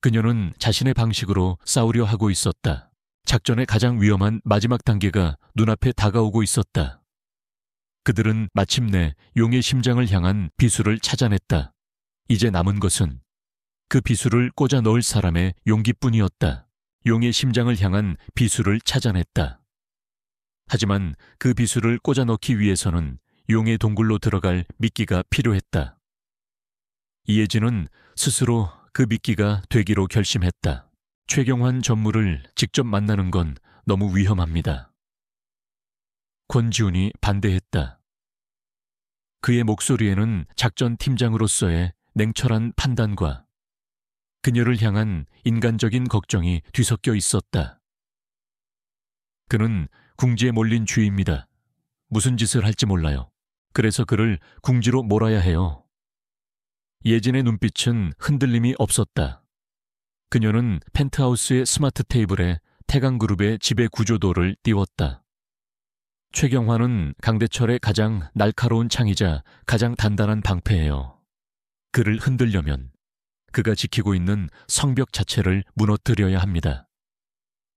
그녀는 자신의 방식으로 싸우려 하고 있었다. 작전의 가장 위험한 마지막 단계가 눈앞에 다가오고 있었다. 그들은 마침내 용의 심장을 향한 비수를 찾아냈다. 이제 남은 것은 그 비수를 꽂아 넣을 사람의 용기뿐이었다. 용의 심장을 향한 비수를 찾아냈다. 하지만 그 비수를 꽂아 넣기 위해서는 용의 동굴로 들어갈 미끼가 필요했다. 이혜진은 스스로 그 미끼가 되기로 결심했다. 최경환 전무를 직접 만나는 건 너무 위험합니다. 권지훈이 반대했다. 그의 목소리에는 작전 팀장으로서의 냉철한 판단과 그녀를 향한 인간적인 걱정이 뒤섞여 있었다. 그는 궁지에 몰린 쥐입니다. 무슨 짓을 할지 몰라요. 그래서 그를 궁지로 몰아야 해요. 예진의 눈빛은 흔들림이 없었다. 그녀는 펜트하우스의 스마트 테이블에 태강그룹의 지배 구조도를 띄웠다. 최경환은 강대철의 가장 날카로운 창이자 가장 단단한 방패예요. 그를 흔들려면 그가 지키고 있는 성벽 자체를 무너뜨려야 합니다.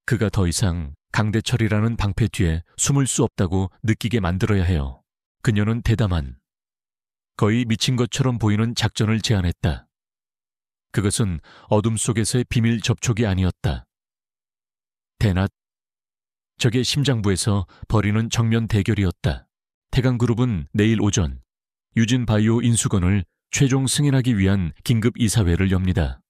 그가 더 이상 강대철이라는 방패 뒤에 숨을 수 없다고 느끼게 만들어야 해요. 그녀는 대담한, 거의 미친 것처럼 보이는 작전을 제안했다. 그것은 어둠 속에서의 비밀 접촉이 아니었다. 대낮, 적의 심장부에서 벌이는 정면 대결이었다. 태강그룹은 내일 오전 유진바이오 인수건을 최종 승인하기 위한 긴급 이사회를 엽니다.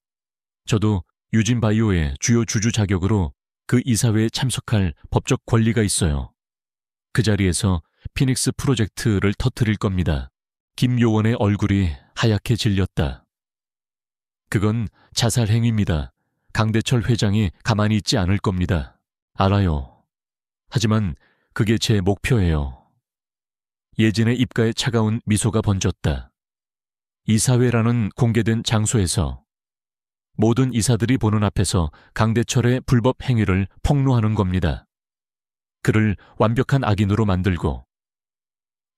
저도 유진바이오의 주요 주주 자격으로 그 이사회에 참석할 법적 권리가 있어요. 그 자리에서 피닉스 프로젝트를 터뜨릴 겁니다. 김 요원의 얼굴이 하얗게 질렸다. 그건 자살 행위입니다. 강대철 회장이 가만히 있지 않을 겁니다. 알아요. 하지만 그게 제 목표예요. 예진의 입가에 차가운 미소가 번졌다. 이사회라는 공개된 장소에서 모든 이사들이 보는 앞에서 강대철의 불법 행위를 폭로하는 겁니다. 그를 완벽한 악인으로 만들고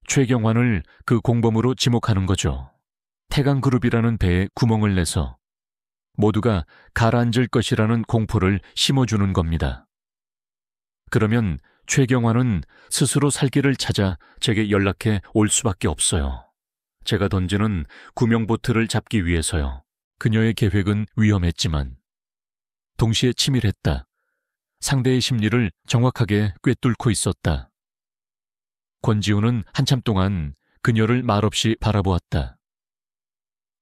최경환을 그 공범으로 지목하는 거죠. 태강그룹이라는 배에 구멍을 내서 모두가 가라앉을 것이라는 공포를 심어주는 겁니다. 그러면 최경환은 스스로 살 길을 찾아 제게 연락해 올 수밖에 없어요. 제가 던지는 구명보트를 잡기 위해서요. 그녀의 계획은 위험했지만 동시에 치밀했다. 상대의 심리를 정확하게 꿰뚫고 있었다. 권지훈은 한참 동안 그녀를 말없이 바라보았다.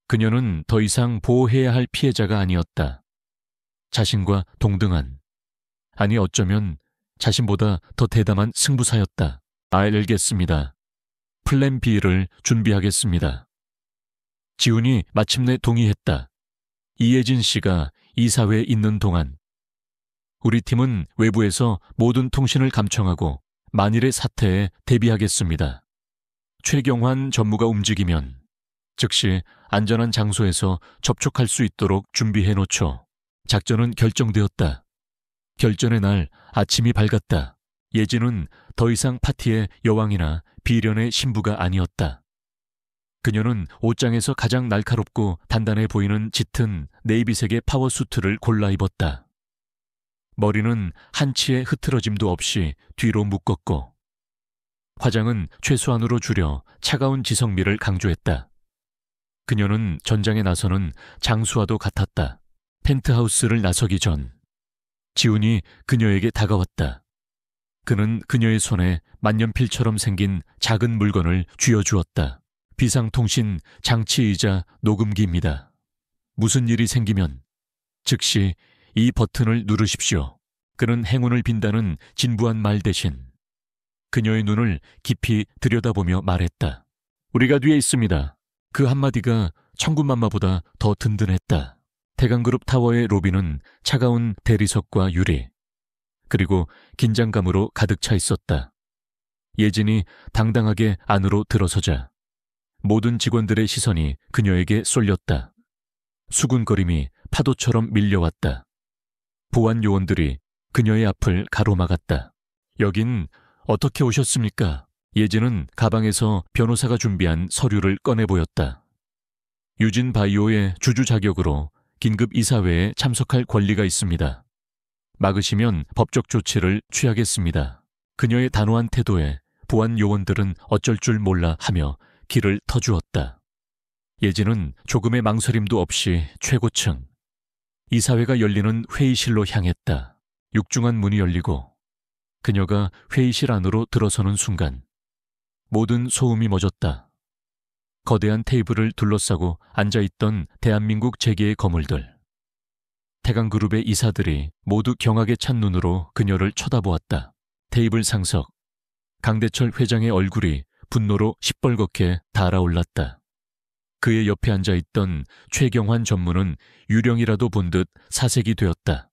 그녀는 더 이상 보호해야 할 피해자가 아니었다. 자신과 동등한, 아니 어쩌면 자신보다 더 대담한 승부사였다. 알겠습니다. 플랜 B를 준비하겠습니다. 지훈이 마침내 동의했다. 이혜진 씨가 이사회에 있는 동안 우리 팀은 외부에서 모든 통신을 감청하고 만일의 사태에 대비하겠습니다. 최경환 전무가 움직이면 즉시 안전한 장소에서 접촉할 수 있도록 준비해 놓죠. 작전은 결정되었다. 결전의 날 아침이 밝았다. 예진은 더 이상 파티의 여왕이나 비련의 신부가 아니었다. 그녀는 옷장에서 가장 날카롭고 단단해 보이는 짙은 네이비색의 파워수트를 골라 입었다. 머리는 한치의 흐트러짐도 없이 뒤로 묶었고 화장은 최소한으로 줄여 차가운 지성미를 강조했다. 그녀는 전장에 나서는 장수와도 같았다. 펜트하우스를 나서기 전 지훈이 그녀에게 다가왔다. 그는 그녀의 손에 만년필처럼 생긴 작은 물건을 쥐어주었다. 비상통신 장치이자 녹음기입니다. 무슨 일이 생기면 즉시 이 버튼을 누르십시오. 그는 행운을 빈다는 진부한 말 대신 그녀의 눈을 깊이 들여다보며 말했다. 우리가 뒤에 있습니다. 그 한마디가 천군만마보다 더 든든했다. 태강그룹 타워의 로비는 차가운 대리석과 유리, 그리고 긴장감으로 가득 차 있었다. 예진이 당당하게 안으로 들어서자 모든 직원들의 시선이 그녀에게 쏠렸다. 수군거림이 파도처럼 밀려왔다. 보안 요원들이 그녀의 앞을 가로막았다. 여긴 어떻게 오셨습니까? 예진은 가방에서 변호사가 준비한 서류를 꺼내 보였다. 유진 바이오의 주주 자격으로 긴급 이사회에 참석할 권리가 있습니다. 막으시면 법적 조치를 취하겠습니다. 그녀의 단호한 태도에 보안 요원들은 어쩔 줄 몰라 하며 길을 터주었다. 예진은 조금의 망설임도 없이 최고층 이사회가 열리는 회의실로 향했다. 육중한 문이 열리고 그녀가 회의실 안으로 들어서는 순간 모든 소음이 멎었다. 거대한 테이블을 둘러싸고 앉아있던 대한민국 재계의 거물들. 태강그룹의 이사들이 모두 경악에 찬 눈으로 그녀를 쳐다보았다. 테이블 상석. 강대철 회장의 얼굴이 분노로 시뻘겋게 달아올랐다. 그의 옆에 앉아있던 최경환 전무는 유령이라도 본 듯 사색이 되었다.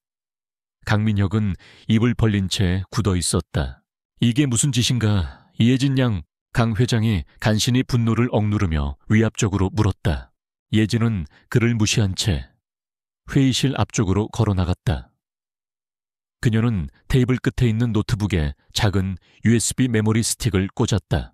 강민혁은 입을 벌린 채 굳어 있었다. 이게 무슨 짓인가? 이예진 양, 강 회장이 간신히 분노를 억누르며 위압적으로 물었다. 예진은 그를 무시한 채 회의실 앞쪽으로 걸어나갔다. 그녀는 테이블 끝에 있는 노트북에 작은 USB 메모리 스틱을 꽂았다.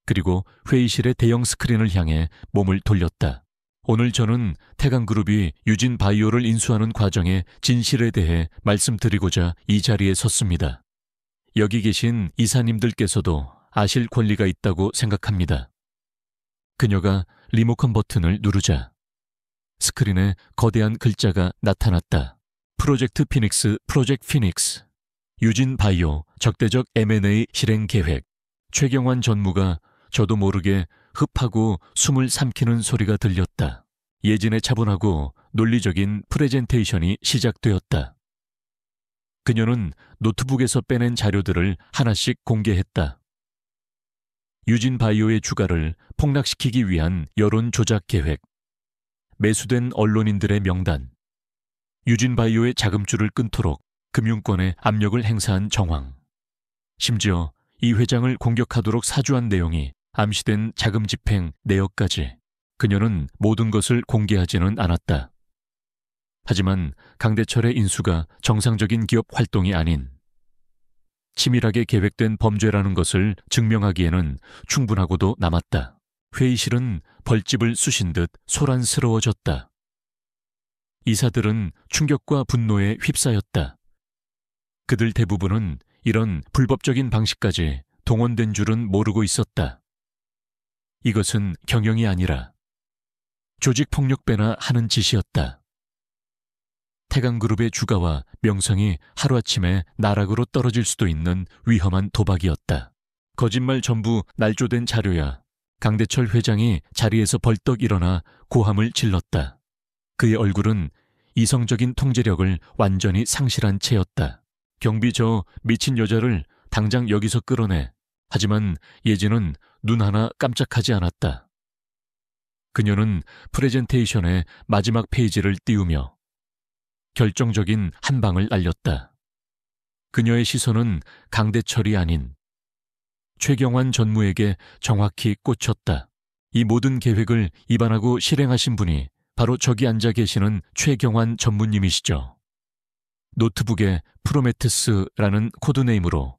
그리고 회의실의 대형 스크린을 향해 몸을 돌렸다. 오늘 저는 태강그룹이 유진 바이오를 인수하는 과정의 진실에 대해 말씀드리고자 이 자리에 섰습니다. 여기 계신 이사님들께서도 아실 권리가 있다고 생각합니다. 그녀가 리모컨 버튼을 누르자 스크린에 거대한 글자가 나타났다. 프로젝트 피닉스, 유진 바이오 적대적 M&A 실행 계획. 최경환 전무가 저도 모르게 흡하고 숨을 삼키는 소리가 들렸다. 예진의 차분하고 논리적인 프레젠테이션이 시작되었다. 그녀는 노트북에서 빼낸 자료들을 하나씩 공개했다. 유진 바이오의 주가를 폭락시키기 위한 여론 조작 계획, 매수된 언론인들의 명단, 유진 바이오의 자금줄을 끊도록 금융권에 압력을 행사한 정황, 심지어 이 회장을 공격하도록 사주한 내용이 암시된 자금 집행 내역까지. 그녀는 모든 것을 공개하지는 않았다. 하지만 강대철의 인수가 정상적인 기업 활동이 아닌 치밀하게 계획된 범죄라는 것을 증명하기에는 충분하고도 남았다. 회의실은 벌집을 쑤신 듯 소란스러워졌다. 이사들은 충격과 분노에 휩싸였다. 그들 대부분은 이런 불법적인 방식까지 동원된 줄은 모르고 있었다. 이것은 경영이 아니라 조직폭력배나 하는 짓이었다. 태강그룹의 주가와 명성이 하루아침에 나락으로 떨어질 수도 있는 위험한 도박이었다. 거짓말 전부 날조된 자료야. 강대철 회장이 자리에서 벌떡 일어나 고함을 질렀다. 그의 얼굴은 이성적인 통제력을 완전히 상실한 채였다. 경비 저 미친 여자를 당장 여기서 끌어내. 하지만 예진은 눈 하나 깜짝하지 않았다. 그녀는 프레젠테이션의 마지막 페이지를 띄우며 결정적인 한 방을 날렸다. 그녀의 시선은 강대철이 아닌 최경환 전무에게 정확히 꽂혔다. 이 모든 계획을 입안하고 실행하신 분이 바로 저기 앉아 계시는 최경환 전무님이시죠. 노트북에 프로메테스라는 코드네임으로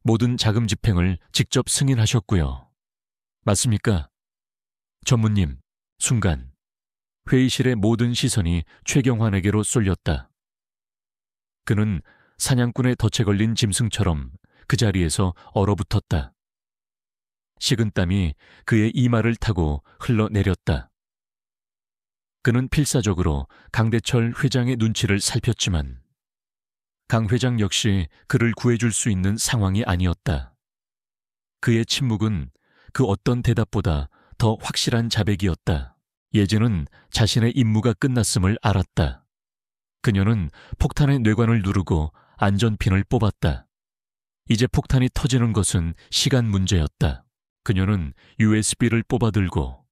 모든 자금 집행을 직접 승인하셨고요. 맞습니까? 전무님. 순간 회의실의 모든 시선이 최경환에게로 쏠렸다. 그는 사냥꾼의 덫에 걸린 짐승처럼 그 자리에서 얼어붙었다. 식은땀이 그의 이마를 타고 흘러내렸다. 그는 필사적으로 강대철 회장의 눈치를 살폈지만 강 회장 역시 그를 구해줄 수 있는 상황이 아니었다. 그의 침묵은 그 어떤 대답보다 더 확실한 자백이었다. 예진은 자신의 임무가 끝났음을 알았다. 그녀는 폭탄의 뇌관을 누르고 안전핀을 뽑았다. 이제 폭탄이 터지는 것은 시간 문제였다. 그녀는 USB를 뽑아들고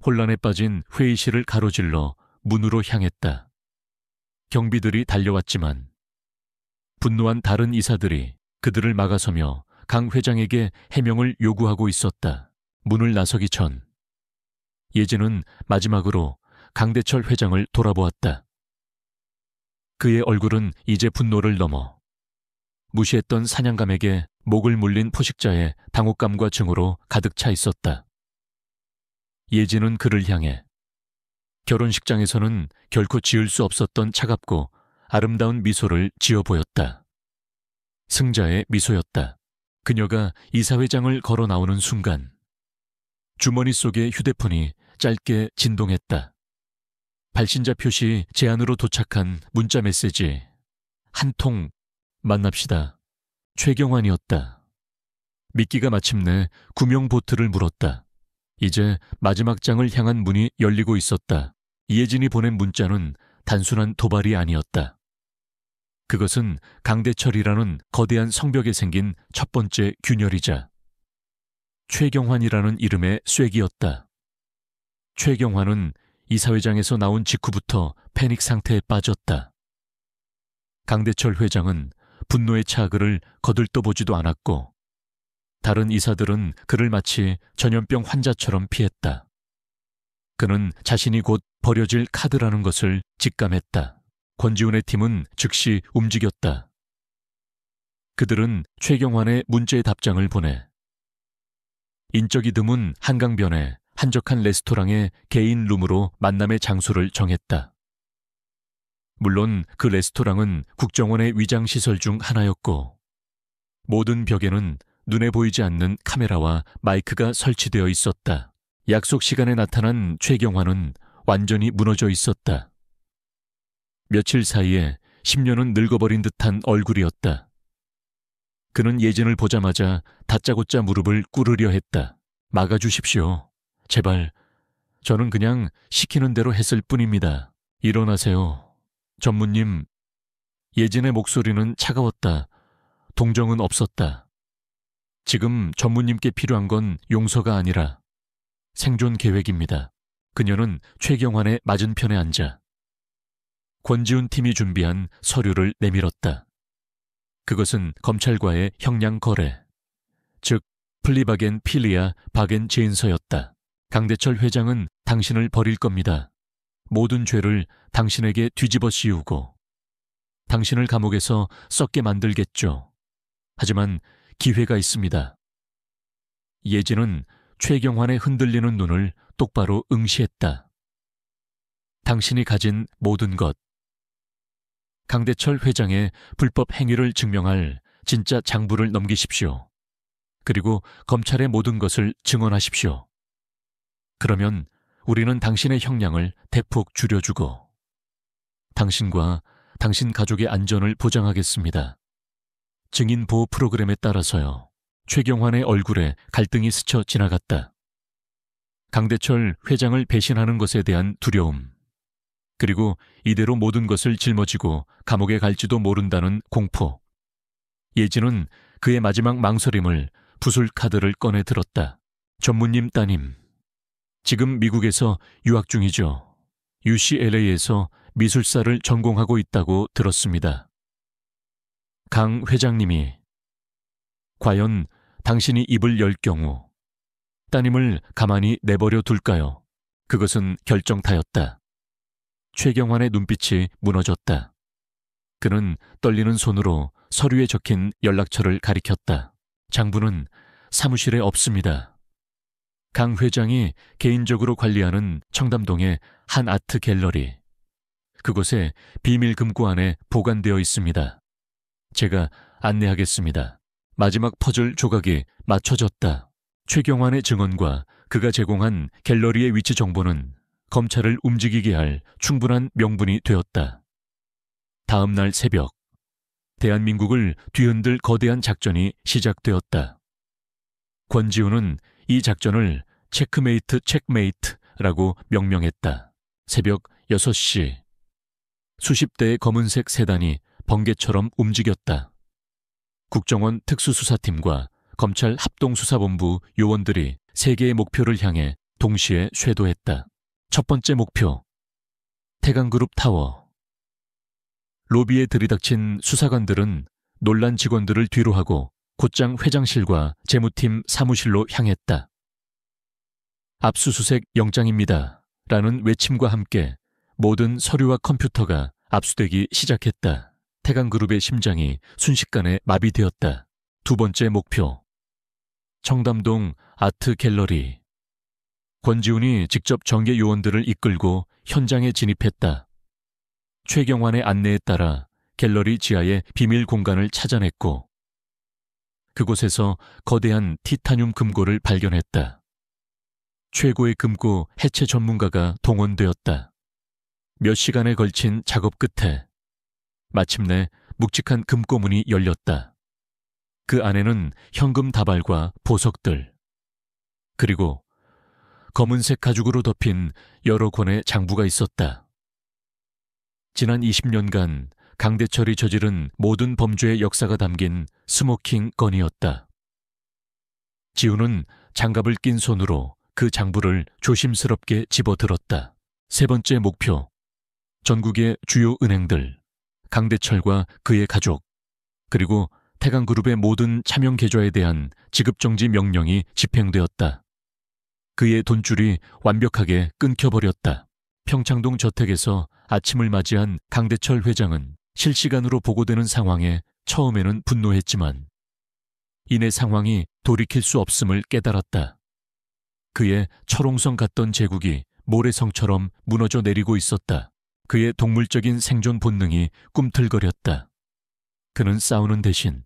혼란에 빠진 회의실을 가로질러 문으로 향했다. 경비들이 달려왔지만 분노한 다른 이사들이 그들을 막아서며 강 회장에게 해명을 요구하고 있었다. 문을 나서기 전 예진은 마지막으로 강대철 회장을 돌아보았다. 그의 얼굴은 이제 분노를 넘어 무시했던 사냥감에게 목을 물린 포식자의 당혹감과 증오로 가득 차 있었다. 예진은 그를 향해 결혼식장에서는 결코 지을 수 없었던 차갑고 아름다운 미소를 지어 보였다. 승자의 미소였다. 그녀가 이사회장을 걸어 나오는 순간 주머니 속의 휴대폰이 짧게 진동했다. 발신자 표시 제안으로 도착한 문자 메시지. 한 통 만납시다. 최경환이었다. 미끼가 마침내 구명 보트를 물었다. 이제 마지막 장을 향한 문이 열리고 있었다. 이혜진이 보낸 문자는 단순한 도발이 아니었다. 그것은 강대철이라는 거대한 성벽에 생긴 첫 번째 균열이자 최경환이라는 이름의 쐐기였다. 최경환은 이사회장에서 나온 직후부터 패닉 상태에 빠졌다. 강대철 회장은 분노에 차 그를 거들떠보지도 않았고 다른 이사들은 그를 마치 전염병 환자처럼 피했다. 그는 자신이 곧 버려질 카드라는 것을 직감했다. 권지훈의 팀은 즉시 움직였다. 그들은 최경환의 문자의 답장을 보내 인적이 드문 한강변의 한적한 레스토랑의 개인 룸으로 만남의 장소를 정했다. 물론 그 레스토랑은 국정원의 위장시설 중 하나였고 모든 벽에는 눈에 보이지 않는 카메라와 마이크가 설치되어 있었다. 약속 시간에 나타난 최경환은 완전히 무너져 있었다. 며칠 사이에 10년은 늙어버린 듯한 얼굴이었다. 그는 예진을 보자마자 다짜고짜 무릎을 꿇으려 했다. 막아주십시오. 제발. 저는 그냥 시키는 대로 했을 뿐입니다. 일어나세요. 전무님. 예진의 목소리는 차가웠다. 동정은 없었다. 지금 전무님께 필요한 건 용서가 아니라 생존 계획입니다. 그녀는 최경환의 맞은편에 앉아 권지훈 팀이 준비한 서류를 내밀었다. 그것은 검찰과의 형량 거래, 즉 플리바겐 필리아 바겐 제인서였다. 강대철 회장은 당신을 버릴 겁니다. 모든 죄를 당신에게 뒤집어 씌우고 당신을 감옥에서 썩게 만들겠죠. 하지만 기회가 있습니다. 예진은 최경환의 흔들리는 눈을 똑바로 응시했다. 당신이 가진 모든 것. 강대철 회장의 불법 행위를 증명할 진짜 장부를 넘기십시오. 그리고 검찰의 모든 것을 증언하십시오. 그러면 우리는 당신의 형량을 대폭 줄여주고 당신과 당신 가족의 안전을 보장하겠습니다. 증인 보호 프로그램에 따라서요. 최경환의 얼굴에 갈등이 스쳐 지나갔다. 강대철 회장을 배신하는 것에 대한 두려움, 그리고 이대로 모든 것을 짊어지고 감옥에 갈지도 모른다는 공포. 예진은 그의 마지막 망설임을 부술 카드를 꺼내 들었다. 전무님 따님, 지금 미국에서 유학 중이죠. UCLA에서 미술사를 전공하고 있다고 들었습니다. 강 회장님이 과연 당신이 입을 열 경우 따님을 가만히 내버려 둘까요? 그것은 결정타였다. 최경환의 눈빛이 무너졌다. 그는 떨리는 손으로 서류에 적힌 연락처를 가리켰다. 장부는 사무실에 없습니다. 강 회장이 개인적으로 관리하는 청담동의 한 아트 갤러리. 그곳에 비밀 금고 안에 보관되어 있습니다. 제가 안내하겠습니다. 마지막 퍼즐 조각이 맞춰졌다. 최경환의 증언과 그가 제공한 갤러리의 위치 정보는 검찰을 움직이게 할 충분한 명분이 되었다. 다음 날 새벽, 대한민국을 뒤흔들 거대한 작전이 시작되었다. 권지훈은 이 작전을 체크메이트라고 명명했다. 새벽 6시, 수십 대의 검은색 세단이 번개처럼 움직였다. 국정원 특수수사팀과 검찰 합동수사본부 요원들이 세 개의 목표를 향해 동시에 쇄도했다. 첫 번째 목표, 태강그룹 타워. 로비에 들이닥친 수사관들은 놀란 직원들을 뒤로하고 곧장 회장실과 재무팀 사무실로 향했다. 압수수색 영장입니다. 라는 외침과 함께 모든 서류와 컴퓨터가 압수되기 시작했다. 태강그룹의 심장이 순식간에 마비되었다. 두 번째 목표, 청담동 아트 갤러리. 권지훈이 직접 정계 요원들을 이끌고 현장에 진입했다. 최경환의 안내에 따라 갤러리 지하의 비밀 공간을 찾아냈고 그곳에서 거대한 티타늄 금고를 발견했다. 최고의 금고 해체 전문가가 동원되었다. 몇 시간에 걸친 작업 끝에 마침내 묵직한 금고문이 열렸다. 그 안에는 현금 다발과 보석들, 그리고 검은색 가죽으로 덮인 여러 권의 장부가 있었다. 지난 20년간 강대철이 저지른 모든 범죄의 역사가 담긴 스모킹 건이었다. 지훈은 장갑을 낀 손으로 그 장부를 조심스럽게 집어들었다. 세 번째 목표, 전국의 주요 은행들, 강대철과 그의 가족, 그리고 태강그룹의 모든 차명 계좌에 대한 지급정지 명령이 집행되었다. 그의 돈줄이 완벽하게 끊겨버렸다. 평창동 저택에서 아침을 맞이한 강대철 회장은 실시간으로 보고되는 상황에 처음에는 분노했지만 이내 상황이 돌이킬 수 없음을 깨달았다. 그의 철옹성 같던 제국이 모래성처럼 무너져 내리고 있었다. 그의 동물적인 생존 본능이 꿈틀거렸다. 그는 싸우는 대신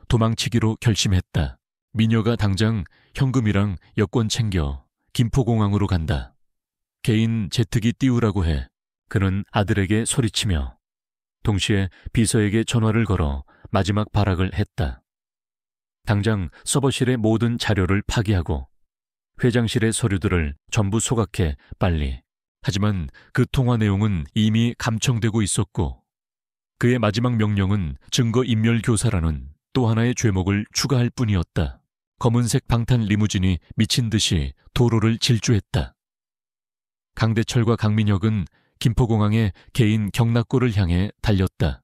도망치기로 결심했다. 미녀가 당장 현금이랑 여권 챙겨 김포공항으로 간다. 개인 제트기 띄우라고 해. 그는 아들에게 소리치며 동시에 비서에게 전화를 걸어 마지막 발악을 했다. 당장 서버실의 모든 자료를 파기하고 회장실의 서류들을 전부 소각해 빨리. 하지만 그 통화 내용은 이미 감청되고 있었고 그의 마지막 명령은 증거인멸교사라는 또 하나의 죄목을 추가할 뿐이었다. 검은색 방탄 리무진이 미친 듯이 도로를 질주했다. 강대철과 강민혁은 김포공항의 개인 경락고를 향해 달렸다.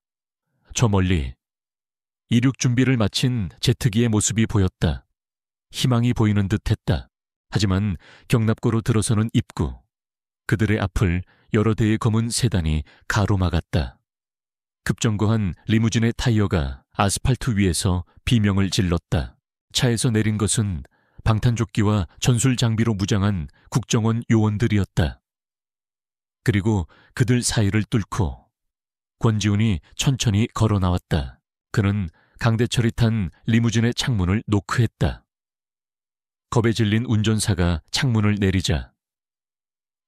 저 멀리 이륙 준비를 마친 제트기의 모습이 보였다. 희망이 보이는 듯했다. 하지만 경납고로 들어서는 입구, 그들의 앞을 여러 대의 검은 세단이 가로막았다. 급정거한 리무진의 타이어가 아스팔트 위에서 비명을 질렀다. 차에서 내린 것은 방탄조끼와 전술 장비로 무장한 국정원 요원들이었다. 그리고 그들 사이를 뚫고 권지훈이 천천히 걸어 나왔다. 그는 강대철이 탄 리무진의 창문을 노크했다. 겁에 질린 운전사가 창문을 내리자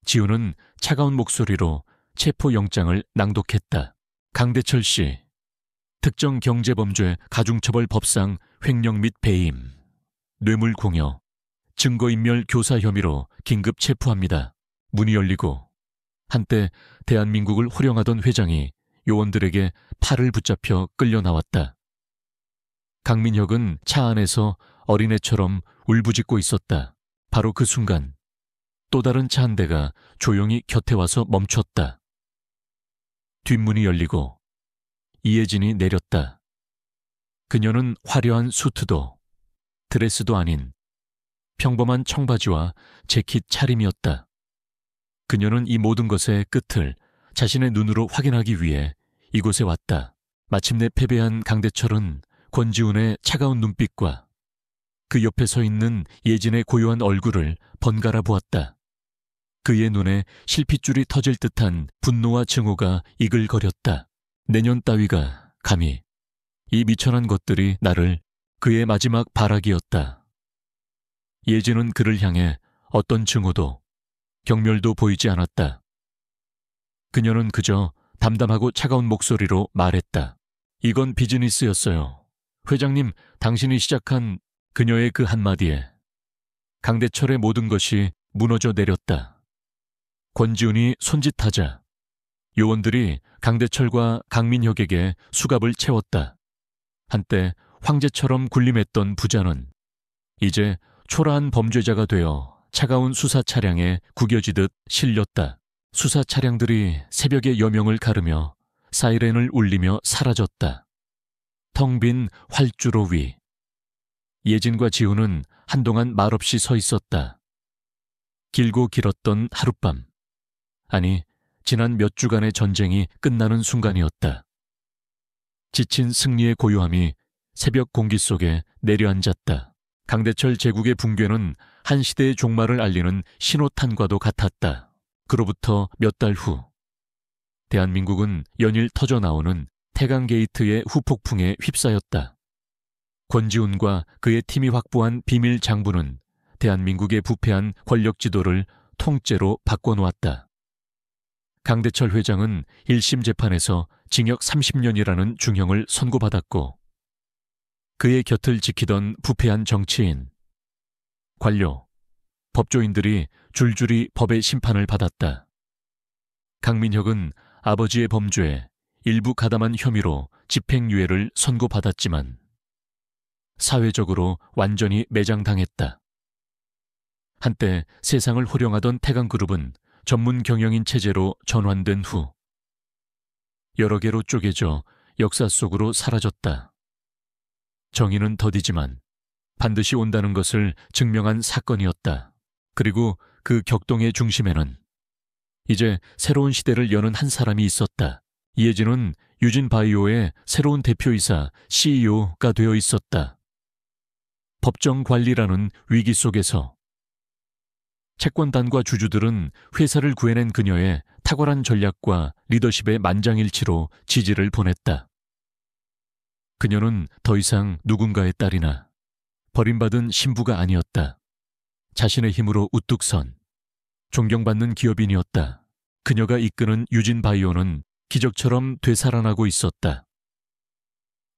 지훈은 차가운 목소리로 체포영장을 낭독했다. 강대철 씨, 특정 경제범죄 가중처벌법상 횡령 및 배임, 뇌물공여, 증거인멸 교사 혐의로 긴급 체포합니다. 문이 열리고 한때 대한민국을 호령하던 회장이 요원들에게 팔을 붙잡혀 끌려 나왔다. 강민혁은 차 안에서 어린애처럼 울부짖고 있었다. 바로 그 순간 또 다른 차 한 대가 조용히 곁에 와서 멈췄다. 뒷문이 열리고 이혜진이 내렸다. 그녀는 화려한 수트도 드레스도 아닌 평범한 청바지와 재킷 차림이었다. 그녀는 이 모든 것의 끝을 자신의 눈으로 확인하기 위해 이곳에 왔다. 마침내 패배한 강대철은 권지훈의 차가운 눈빛과 그 옆에 서 있는 예진의 고요한 얼굴을 번갈아 보았다. 그의 눈에 실핏줄이 터질 듯한 분노와 증오가 이글거렸다. 내년 따위가 감히, 이 미천한 것들이 나를, 그의 마지막 발악이었다. 예진은 그를 향해 어떤 증오도 경멸도 보이지 않았다. 그녀는 그저 담담하고 차가운 목소리로 말했다. 이건 비즈니스였어요. 회장님, 당신이 시작한 그녀의 그 한마디에 강대철의 모든 것이 무너져 내렸다. 권지훈이 손짓하자 요원들이 강대철과 강민혁에게 수갑을 채웠다. 한때 황제처럼 군림했던 부자는 이제 초라한 범죄자가 되어 차가운 수사 차량에 구겨지듯 실렸다. 수사 차량들이 새벽의 여명을 가르며 사이렌을 울리며 사라졌다. 텅 빈 활주로 위. 예진과 지훈은 한동안 말없이 서 있었다. 길고 길었던 하룻밤. 아니, 지난 몇 주간의 전쟁이 끝나는 순간이었다. 지친 승리의 고요함이 새벽 공기 속에 내려앉았다. 강대철 제국의 붕괴는 한 시대의 종말을 알리는 신호탄과도 같았다. 그로부터 몇 달 후, 대한민국은 연일 터져나오는 태강 게이트의 후폭풍에 휩싸였다. 권지훈과 그의 팀이 확보한 비밀 장부는 대한민국의 부패한 권력 지도를 통째로 바꿔놓았다. 강대철 회장은 1심 재판에서 징역 30년이라는 중형을 선고받았고 그의 곁을 지키던 부패한 정치인, 관료, 법조인들이 줄줄이 법의 심판을 받았다. 강민혁은 아버지의 범죄에 일부 가담한 혐의로 집행유예를 선고받았지만 사회적으로 완전히 매장당했다. 한때 세상을 호령하던 태강그룹은 전문 경영인 체제로 전환된 후 여러 개로 쪼개져 역사 속으로 사라졌다. 정의는 더디지만 반드시 온다는 것을 증명한 사건이었다. 그리고 그 격동의 중심에는 이제 새로운 시대를 여는 한 사람이 있었다. 이혜진은 유진바이오의 새로운 대표이사 CEO가 되어 있었다. 법정 관리라는 위기 속에서 채권단과 주주들은 회사를 구해낸 그녀의 탁월한 전략과 리더십의 만장일치로 지지를 보냈다. 그녀는 더 이상 누군가의 딸이나 버림받은 신부가 아니었다. 자신의 힘으로 우뚝 선 존경받는 기업인이었다. 그녀가 이끄는 유진바이오는 기적처럼 되살아나고 있었다.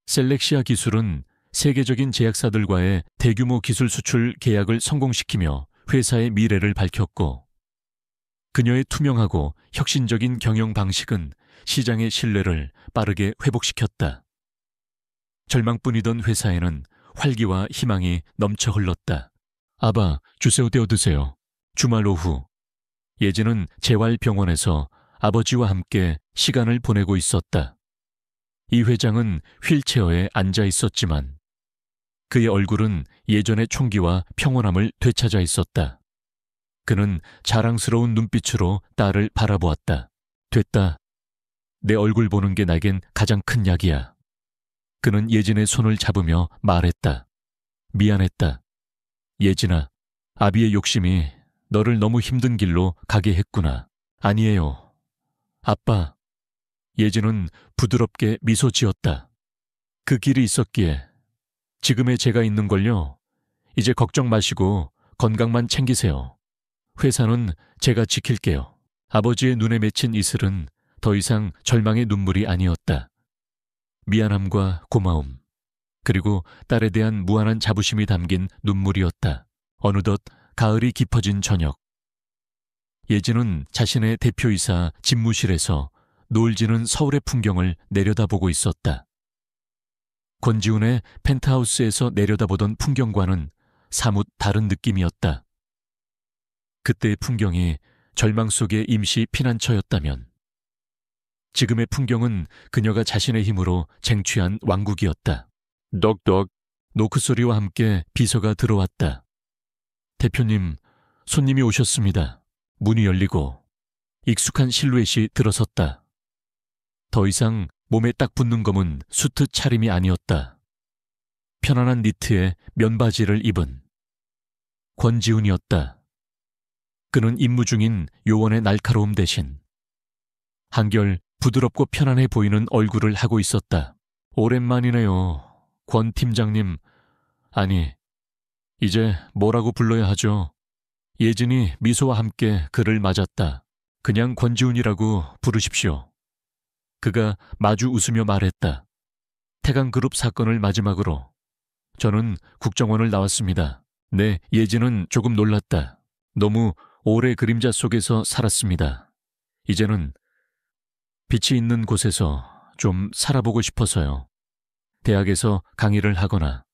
셀렉시아 기술은 세계적인 제약사들과의 대규모 기술 수출 계약을 성공시키며 회사의 미래를 밝혔고 그녀의 투명하고 혁신적인 경영 방식은 시장의 신뢰를 빠르게 회복시켰다. 절망뿐이던 회사에는 활기와 희망이 넘쳐 흘렀다. 아바, 주세요 떼어 드세요. 주말 오후 예진은 재활병원에서 아버지와 함께 시간을 보내고 있었다. 이 회장은 휠체어에 앉아 있었지만 그의 얼굴은 예전의 총기와 평온함을 되찾아 있었다. 그는 자랑스러운 눈빛으로 딸을 바라보았다. 됐다. 내 얼굴 보는 게 나겐 가장 큰 약이야. 그는 예진의 손을 잡으며 말했다. 미안했다. 예진아, 아비의 욕심이 너를 너무 힘든 길로 가게 했구나. 아니에요. 아빠. 예진은 부드럽게 미소 지었다. 그 길이 있었기에 지금의 제가 있는걸요. 이제 걱정 마시고 건강만 챙기세요. 회사는 제가 지킬게요. 아버지의 눈에 맺힌 이슬은 더 이상 절망의 눈물이 아니었다. 미안함과 고마움, 그리고 딸에 대한 무한한 자부심이 담긴 눈물이었다. 어느덧 가을이 깊어진 저녁. 예진은 자신의 대표이사 집무실에서 노을 지는 서울의 풍경을 내려다보고 있었다. 권지훈의 펜트하우스에서 내려다보던 풍경과는 사뭇 다른 느낌이었다. 그때의 풍경이 절망 속의 임시 피난처였다면 지금의 풍경은 그녀가 자신의 힘으로 쟁취한 왕국이었다. 덕덕 노크 소리와 함께 비서가 들어왔다. 대표님, 손님이 오셨습니다. 문이 열리고 익숙한 실루엣이 들어섰다. 더 이상 몸에 딱 붙는 검은 수트 차림이 아니었다. 편안한 니트에 면바지를 입은 권지훈이었다. 그는 임무 중인 요원의 날카로움 대신 한결 부드럽고 편안해 보이는 얼굴을 하고 있었다. 오랜만이네요. 권 팀장님. 아니, 이제 뭐라고 불러야 하죠? 예진이 미소와 함께 그를 맞았다. 그냥 권지훈이라고 부르십시오. 그가 마주 웃으며 말했다. 태강그룹 사건을 마지막으로 저는 국정원을 나왔습니다. 네, 예진은 조금 놀랐다. 너무 오래 그림자 속에서 살았습니다. 이제는 빛이 있는 곳에서 좀 살아보고 싶어서요. 대학에서 강의를 하거나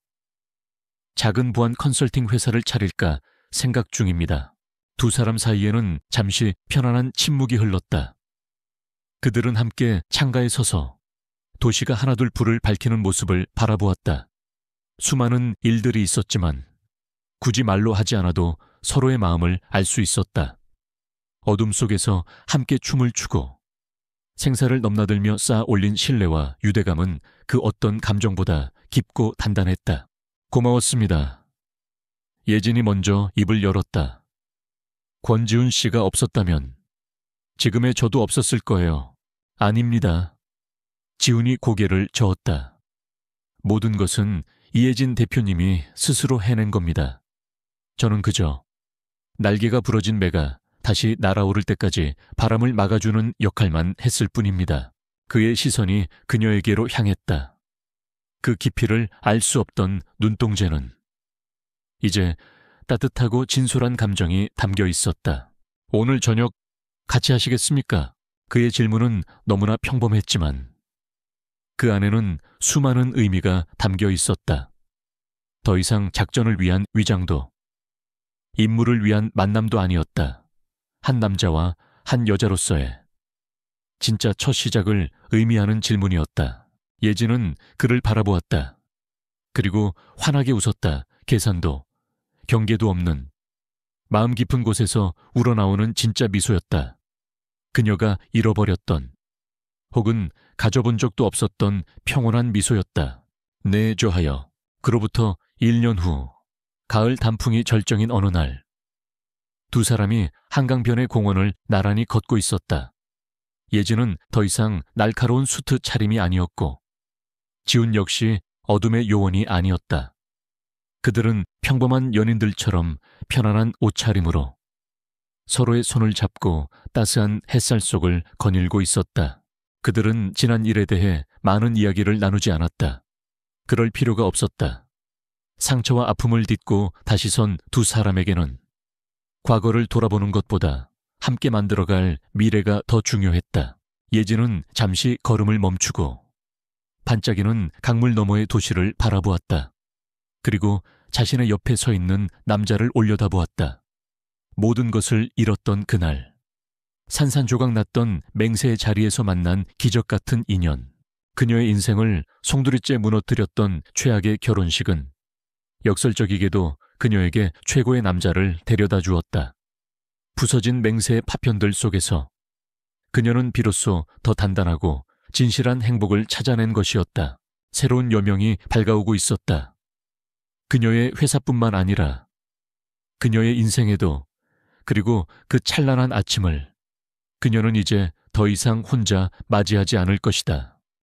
작은 보안 컨설팅 회사를 차릴까 생각 중입니다. 두 사람 사이에는 잠시 편안한 침묵이 흘렀다. 그들은 함께 창가에 서서 도시가 하나둘 불을 밝히는 모습을 바라보았다. 수많은 일들이 있었지만 굳이 말로 하지 않아도 서로의 마음을 알 수 있었다. 어둠 속에서 함께 춤을 추고 생사를 넘나들며 쌓아 올린 신뢰와 유대감은 그 어떤 감정보다 깊고 단단했다. 고마웠습니다. 예진이 먼저 입을 열었다. 권지훈 씨가 없었다면 지금의 저도 없었을 거예요. 아닙니다. 지훈이 고개를 저었다. 모든 것은 이혜진 대표님이 스스로 해낸 겁니다. 저는 그저 날개가 부러진 매가 다시 날아오를 때까지 바람을 막아주는 역할만 했을 뿐입니다. 그의 시선이 그녀에게로 향했다. 그 깊이를 알 수 없던 눈동자는 이제 따뜻하고 진솔한 감정이 담겨 있었다. 오늘 저녁 같이 하시겠습니까? 그의 질문은 너무나 평범했지만 그 안에는 수많은 의미가 담겨 있었다. 더 이상 작전을 위한 위장도, 임무를 위한 만남도 아니었다. 한 남자와 한 여자로서의 진짜 첫 시작을 의미하는 질문이었다. 예진은 그를 바라보았다. 그리고 환하게 웃었다. 계산도, 경계도 없는 마음 깊은 곳에서 우러나오는 진짜 미소였다. 그녀가 잃어버렸던 혹은 가져본 적도 없었던 평온한 미소였다. 네, 좋아요. 그로부터 1년 후 가을 단풍이 절정인 어느 날 두 사람이 한강변의 공원을 나란히 걷고 있었다. 예진은 더 이상 날카로운 수트 차림이 아니었고 지훈 역시 어둠의 요원이 아니었다. 그들은 평범한 연인들처럼 편안한 옷차림으로 서로의 손을 잡고 따스한 햇살 속을 거닐고 있었다. 그들은 지난 일에 대해 많은 이야기를 나누지 않았다. 그럴 필요가 없었다. 상처와 아픔을 딛고 다시 선 두 사람에게는 과거를 돌아보는 것보다 함께 만들어갈 미래가 더 중요했다. 예진은 잠시 걸음을 멈추고 반짝이는 강물 너머의 도시를 바라보았다. 그리고 자신의 옆에 서 있는 남자를 올려다보았다. 모든 것을 잃었던 그날, 산산조각 났던 맹세의 자리에서 만난 기적 같은 인연, 그녀의 인생을 송두리째 무너뜨렸던 최악의 결혼식은 역설적이게도 그녀에게 최고의 남자를 데려다 주었다. 부서진 맹세의 파편들 속에서 그녀는 비로소 더 단단하고 진실한 행복을 찾아낸 것이었다. 새로운 여명이 밝아오고 있었다. 그녀의 회사뿐만 아니라 그녀의 인생에도, 그리고 그 찬란한 아침을 그녀는 이제 더 이상 혼자 맞이하지 않을 것이다.